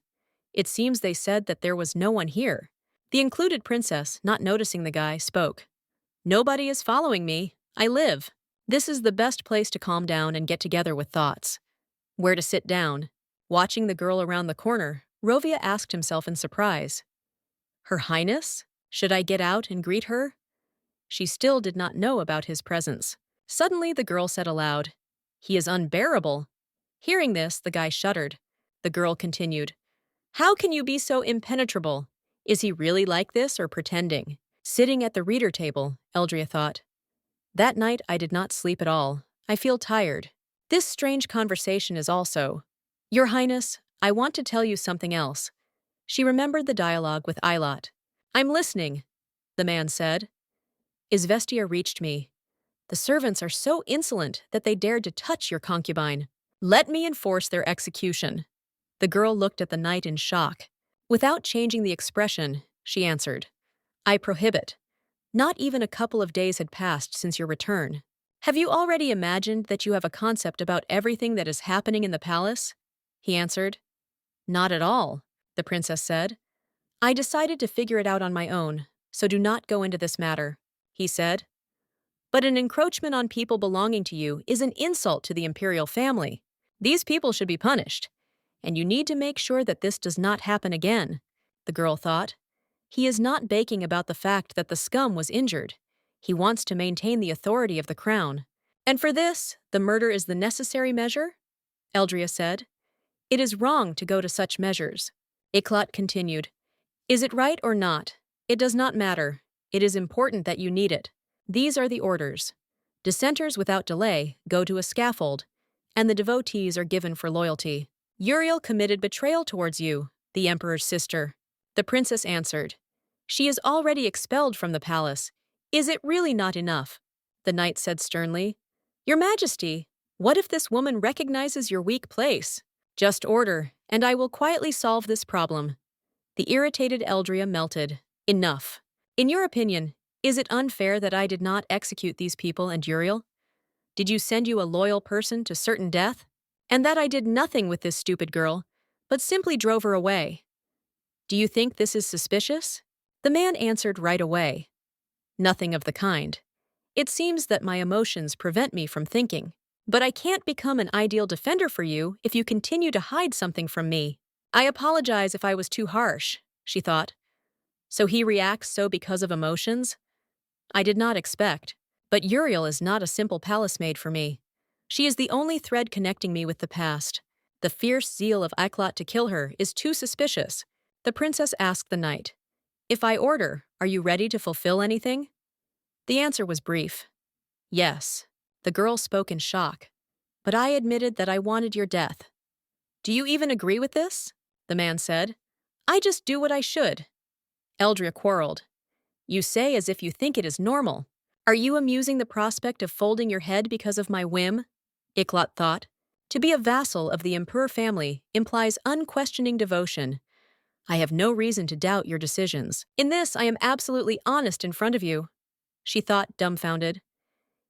It seems they said that there was no one here. The included princess, not noticing the guy, spoke. Nobody is following me. I live. This is the best place to calm down and get together with thoughts. Where to sit down? Watching the girl around the corner, Rovia asked himself in surprise. Her Highness? Should I get out and greet her? She still did not know about his presence. Suddenly the girl said aloud, He is unbearable. Hearing this, the guy shuddered. The girl continued, How can you be so impenetrable? Is he really like this or pretending? Sitting at the reader table, Eldria thought. That night I did not sleep at all. I feel tired. This strange conversation is also, Your Highness, I want to tell you something else. She remembered the dialogue with Ilot. I'm listening, the man said. Izvestia reached me. The servants are so insolent that they dared to touch your concubine. Let me enforce their execution." The girl looked at the knight in shock. Without changing the expression, she answered, "I prohibit." Not even a couple of days had passed since your return. Have you already imagined that you have a concept about everything that is happening in the palace? He answered. Not at all, the princess said. I decided to figure it out on my own, so do not go into this matter, he said. But an encroachment on people belonging to you is an insult to the imperial family. These people should be punished, and you need to make sure that this does not happen again, the girl thought. He is not baking about the fact that the scum was injured. He wants to maintain the authority of the crown. And for this, the murder is the necessary measure? Eldria said. It is wrong to go to such measures. Iklat continued. Is it right or not? It does not matter. It is important that you need it. These are the orders. Dissenters without delay go to a scaffold, and the devotees are given for loyalty. Uriel committed betrayal towards you, the emperor's sister. The princess answered. She is already expelled from the palace. Is it really not enough? The knight said sternly. Your Majesty, what if this woman recognizes your weak place? Just order, and I will quietly solve this problem. The irritated Eldria melted. Enough. In your opinion, is it unfair that I did not execute these people and Uriel? Did you send you a loyal person to certain death? And that I did nothing with this stupid girl, but simply drove her away. Do you think this is suspicious? The man answered right away. Nothing of the kind. It seems that my emotions prevent me from thinking. But I can't become an ideal defender for you if you continue to hide something from me. I apologize if I was too harsh, she thought. So he reacts so because of emotions? I did not expect. But Uriel is not a simple palace maid for me. She is the only thread connecting me with the past. The fierce zeal of Iklat to kill her is too suspicious. The princess asked the knight, If I order, are you ready to fulfill anything? The answer was brief. Yes. The girl spoke in shock. But I admitted that I wanted your death. Do you even agree with this? The man said. I just do what I should. Eldria quarreled. You say as if you think it is normal. Are you amusing the prospect of folding your head because of my whim? Iklat thought. To be a vassal of the Emperor family implies unquestioning devotion. I have no reason to doubt your decisions. In this, I am absolutely honest in front of you. She thought, dumbfounded.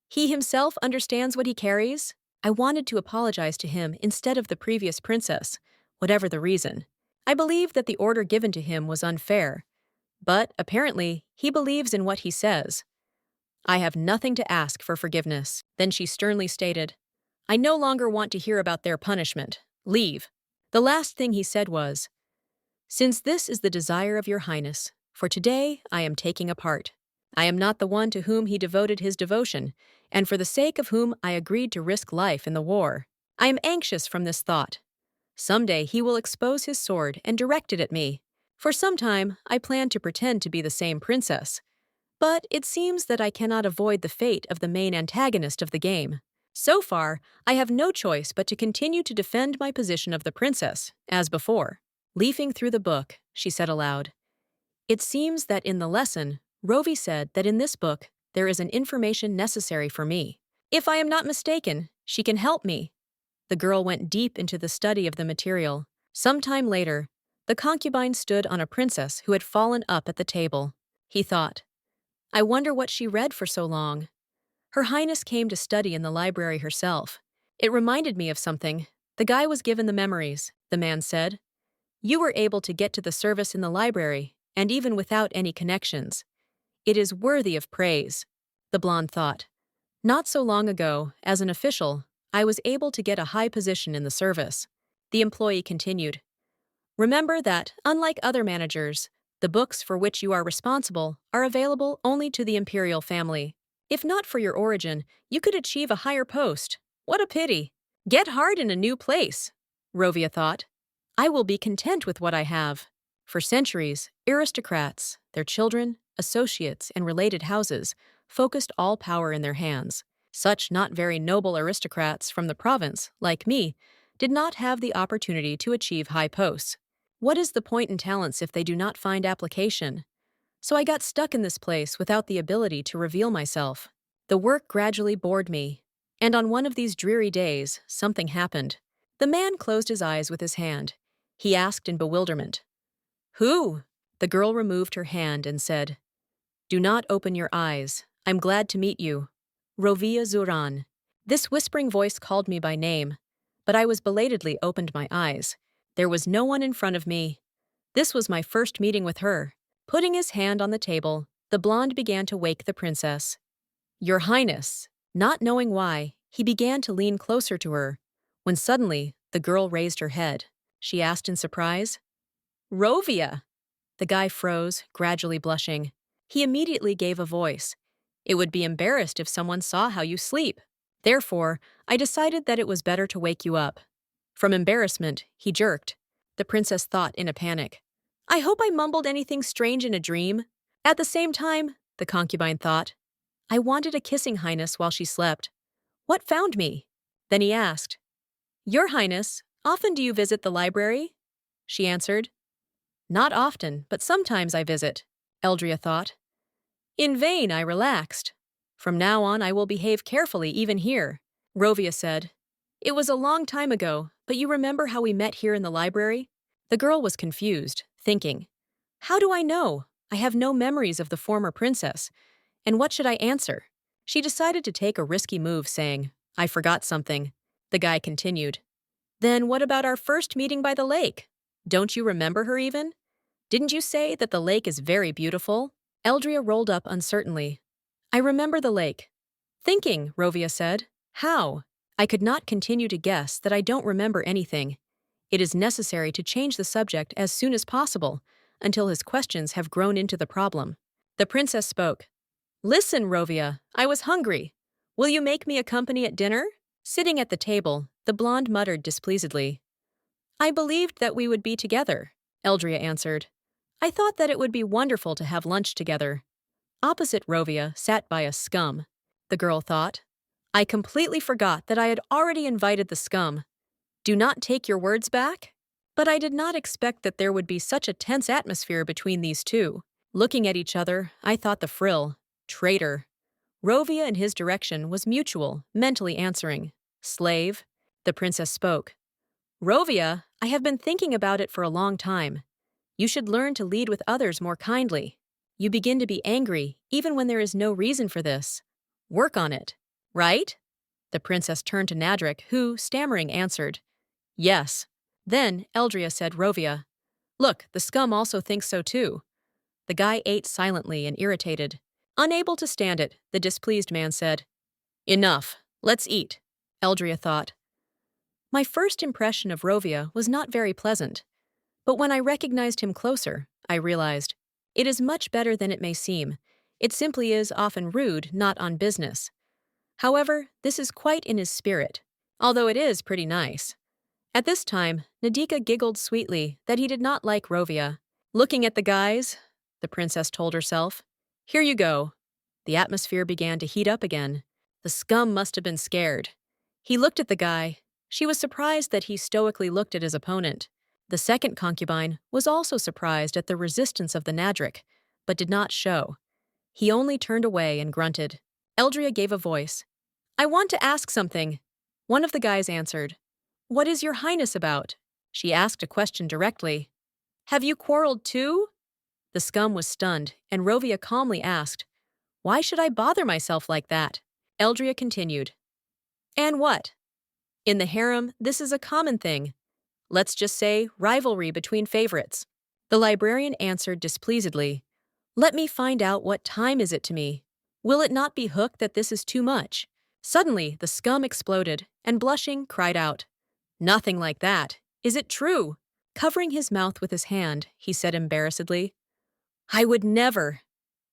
He himself understands what he carries? I wanted to apologize to him instead of the previous princess, whatever the reason. I believe that the order given to him was unfair. But, apparently, he believes in what he says. I have nothing to ask for forgiveness. Then she sternly stated, I no longer want to hear about their punishment. Leave. The last thing he said was, Since this is the desire of your highness, for today I am taking a part. I am not the one to whom he devoted his devotion, and for the sake of whom I agreed to risk life in the war. I am anxious from this thought. Someday he will expose his sword and direct it at me. For some time, I plan to pretend to be the same princess. But it seems that I cannot avoid the fate of the main antagonist of the game. So far, I have no choice but to continue to defend my position of the princess, as before. Leafing through the book, she said aloud. It seems that in the lesson, Rovi said that in this book, there is an information necessary for me. If I am not mistaken, she can help me. The girl went deep into the study of the material. Some time later, the concubine stood on a princess who had fallen up at the table. He thought, I wonder what she read for so long. Her Highness came to study in the library herself. It reminded me of something. The guy was given the memories, the man said. You were able to get to the service in the library, and even without any connections. It is worthy of praise, the blonde thought. Not so long ago, as an official, I was able to get a high position in the service. The employee continued. Remember that, unlike other managers, the books for which you are responsible are available only to the imperial family. If not for your origin, you could achieve a higher post. What a pity. Get hard in a new place, Rovia thought. I will be content with what I have. For centuries, aristocrats, their children, associates, and related houses focused all power in their hands. Such not very noble aristocrats from the province, like me, did not have the opportunity to achieve high posts. What is the point in talents if they do not find application? So I got stuck in this place without the ability to reveal myself. The work gradually bored me, and on one of these dreary days, something happened. The man closed his eyes with his hand. He asked in bewilderment, "Who?" The girl removed her hand and said, "Do not open your eyes. I'm glad to meet you. Rovia Zuran." This whispering voice called me by name, but I was belatedly opened my eyes. There was no one in front of me. This was my first meeting with her. Putting his hand on the table, the blonde began to wake the princess. "Your Highness." Not knowing why, he began to lean closer to her, when suddenly the girl raised her head. She asked in surprise, "Rovia." The guy froze, gradually blushing. He immediately gave a voice. "It would be embarrassed if someone saw how you sleep. Therefore, I decided that it was better to wake you up." From embarrassment, he jerked. The princess thought in a panic, "I hope I mumbled anything strange in a dream." At the same time, the concubine thought, "I wanted a kissing highness while she slept. What found me?" Then he asked, "Your Highness, often do you visit the library?" She answered, "Not often, but sometimes I visit." Eldria thought. In vain I relaxed. "From now on I will behave carefully even here." Rovia said, "It was a long time ago, but you remember how we met here in the library?" The girl was confused, thinking, "How do I know? I have no memories of the former princess. And what should I answer?" She decided to take a risky move, saying, "I forgot something." The guy continued, "Then what about our first meeting by the lake? Don't you remember her even? Didn't you say that the lake is very beautiful?" Eldria rolled up uncertainly. "I remember the lake." "Thinking," Rovia said. "How?" I could not continue to guess that I don't remember anything. It is necessary to change the subject as soon as possible, until his questions have grown into the problem. The princess spoke. "Listen, Rovia, I was hungry. Will you make me a company at dinner?" Sitting at the table, the blonde muttered displeasedly. "I believed that we would be together," Eldria answered. "I thought that it would be wonderful to have lunch together." Opposite Rovia sat by a scum. The girl thought, "I completely forgot that I had already invited the scum. Do not take your words back?" But I did not expect that there would be such a tense atmosphere between these two. Looking at each other, I thought the frill. Traitor. Rovia in his direction was mutual, mentally answering. Slave. The princess spoke. "Rovia, I have been thinking about it for a long time. You should learn to lead with others more kindly. You begin to be angry, even when there is no reason for this. Work on it. Right?" The princess turned to Nadric, who, stammering, answered, "Yes." Then Eldria said Rovia. "Look, the scum also thinks so too." The guy ate silently and irritated. Unable to stand it, the displeased man said, "Enough. Let's eat." Eldria thought. My first impression of Rovia was not very pleasant, but when I recognized him closer, I realized, it is much better than it may seem. It simply is often rude, not on business. However, this is quite in his spirit, although it is pretty nice. At this time, Nadika giggled sweetly that he did not like Rovia. Looking at the guys, the princess told herself, "Here you go." The atmosphere began to heat up again. The scum must have been scared. He looked at the guy. She was surprised that he stoically looked at his opponent. The second concubine was also surprised at the resistance of the Nadric, but did not show. He only turned away and grunted. Eldria gave a voice. "I want to ask something." One of the guys answered. "What is your highness about?" She asked a question directly. "Have you quarreled too?" The scum was stunned, and Rovia calmly asked, "Why should I bother myself like that?" Eldria continued. "And what? In the harem, this is a common thing. Let's just say rivalry between favorites." The librarian answered displeasedly, "Let me find out what time is it to me. Will it not be hooked that this is too much?" Suddenly, the scum exploded, and blushing, cried out, "Nothing like that. Is it true?" Covering his mouth with his hand, he said embarrassedly, "I would never."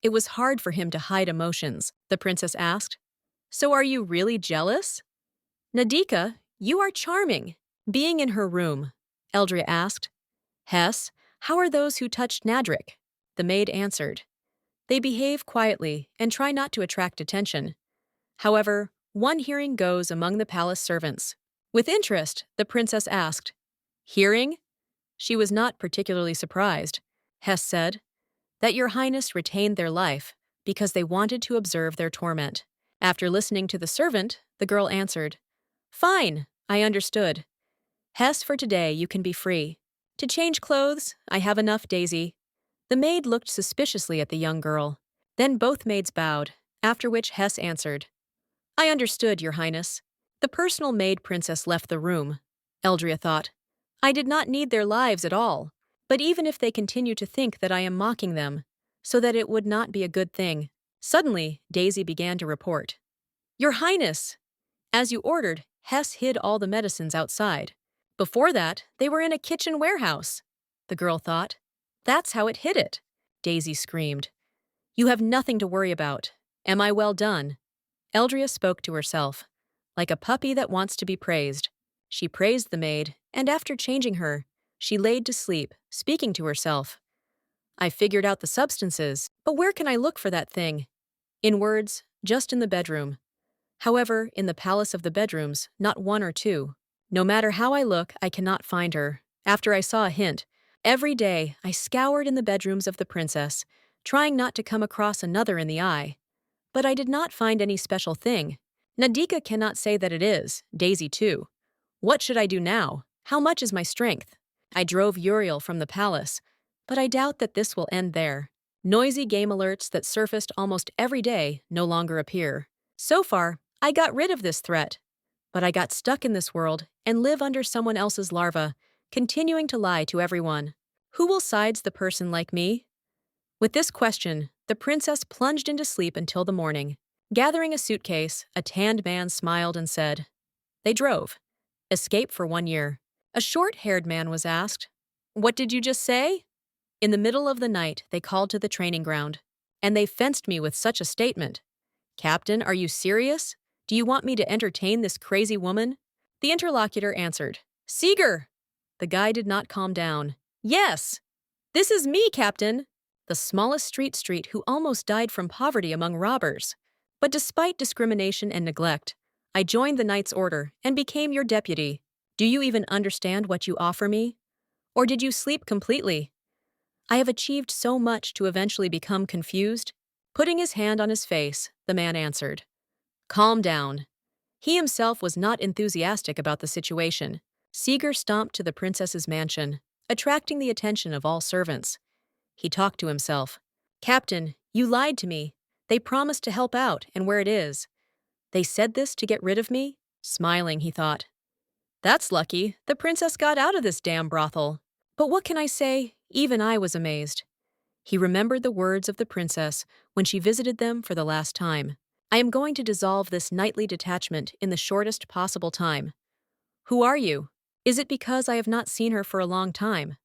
It was hard for him to hide emotions. The princess asked, "So are you really jealous?" "Nadika, you are charming." Being in her room, Eldria asked, "Hess, how are those who touched Nadric?" The maid answered, "They behave quietly and try not to attract attention. However, one hearing goes among the palace servants." With interest, the princess asked, "Hearing?" She was not particularly surprised. Hess said, "That your highness retained their life because they wanted to observe their torment." After listening to the servant, the girl answered, "Fine, I understood. Hess, for today you can be free. To change clothes, I have enough, Daisy." The maid looked suspiciously at the young girl. Then both maids bowed, after which Hess answered, "I understood, Your Highness." The personal maid princess left the room. Eldria thought, "I did not need their lives at all, but even if they continue to think that I am mocking them, so that it would not be a good thing." Suddenly, Daisy began to report, "Your Highness! As you ordered, Hess hid all the medicines outside. Before that, they were in a kitchen warehouse." The girl thought, "That's how it hid it." Daisy screamed, "You have nothing to worry about. Am I well done?" Eldria spoke to herself. Like a puppy that wants to be praised. She praised the maid, and after changing her, she laid to sleep, speaking to herself. "I figured out the substances, but where can I look for that thing?" In words, just in the bedroom. However, in the palace of the bedrooms, not one or two. No matter how I look, I cannot find her. After I saw a hint, every day I scoured in the bedrooms of the princess, trying not to come across another in the eye. But I did not find any special thing. Nadika cannot say that it is, Daisy too. What should I do now? How much is my strength? I drove Uriel from the palace, but I doubt that this will end there. Noisy game alerts that surfaced almost every day no longer appear. So far, I got rid of this threat. But I got stuck in this world and live under someone else's larva, continuing to lie to everyone. Who will sides the person like me? With this question, the princess plunged into sleep until the morning. Gathering a suitcase, a tanned man smiled and said, "They drove. Escape for 1 year." A short-haired man was asked, "What did you just say?" In the middle of the night, they called to the training ground. And they fenced me with such a statement. "Captain, are you serious? Do you want me to entertain this crazy woman?" The interlocutor answered, "Seeger!" The guy did not calm down. "Yes! This is me, Captain!" The smallest street who almost died from poverty among robbers. But despite discrimination and neglect, I joined the knight's order and became your deputy. Do you even understand what you offer me? Or did you sleep completely? I have achieved so much to eventually become confused. Putting his hand on his face, the man answered, "Calm down." He himself was not enthusiastic about the situation. Seeger stomped to the princess's mansion, attracting the attention of all servants. He talked to himself. "Captain, you lied to me. They promised to help out, and where it is. They said this to get rid of me?" Smiling, he thought, "That's lucky. The princess got out of this damn brothel." But what can I say? Even I was amazed. He remembered the words of the princess when she visited them for the last time. "I am going to dissolve this nightly detachment in the shortest possible time." Who are you? Is it because I have not seen her for a long time?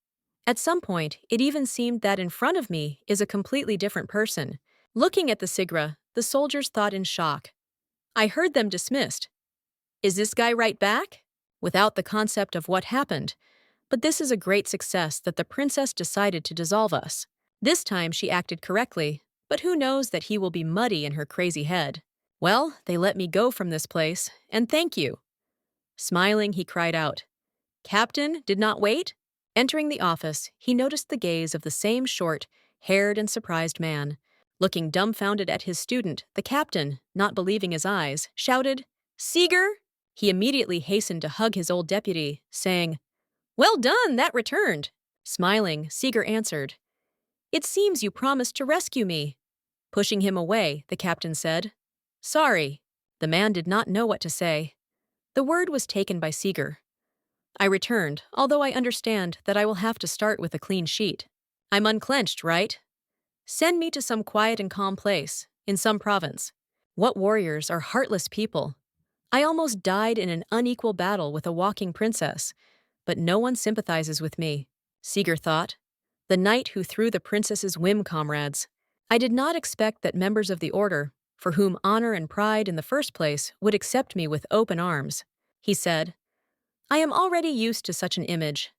At some point, it even seemed that in front of me is a completely different person. Looking at the Sigra, the soldiers thought in shock. I heard them dismissed. Is this guy right back? Without the concept of what happened. But this is a great success that the princess decided to dissolve us. This time she acted correctly, but who knows that he will be muddy in her crazy head. Well, they let me go from this place, and thank you. Smiling, he cried out, "Captain, did not wait?" Entering the office, he noticed the gaze of the same short, haired and surprised man. Looking dumbfounded at his student, the captain, not believing his eyes, shouted, "Seeger!" He immediately hastened to hug his old deputy, saying, "Well done, that returned." Smiling, Seeger answered, "It seems you promised to rescue me." Pushing him away, the captain said, "Sorry." The man did not know what to say. The word was taken by Seeger. I returned, although I understand that I will have to start with a clean sheet. I'm unclenched, right? Send me to some quiet and calm place, in some province. What warriors are heartless people? I almost died in an unequal battle with a walking princess, but no one sympathizes with me. Seeger thought. The knight who threw the princess's whim, comrades. I did not expect that members of the order, for whom honor and pride in the first place, would accept me with open arms. He said, I am already used to such an image.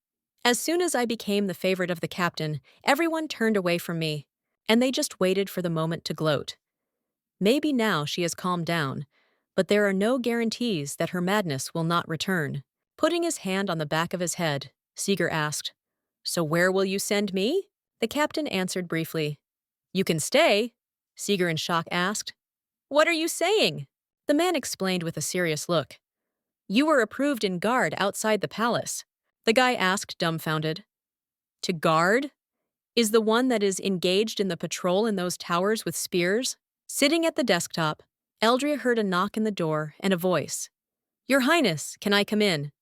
As soon as I became the favorite of the captain, everyone turned away from me, and they just waited for the moment to gloat. Maybe now she has calmed down, but there are no guarantees that her madness will not return. Putting his hand on the back of his head, Seeger asked, So where will you send me? The captain answered briefly. You can stay? Seeger in shock asked. What are you saying? The man explained with a serious look. You were approved in guard outside the palace. The guy asked, dumbfounded. To guard? Is the one that is engaged in the patrol in those towers with spears? Sitting at the desktop, Eldria heard a knock in the door and a voice. Your Highness, can I come in?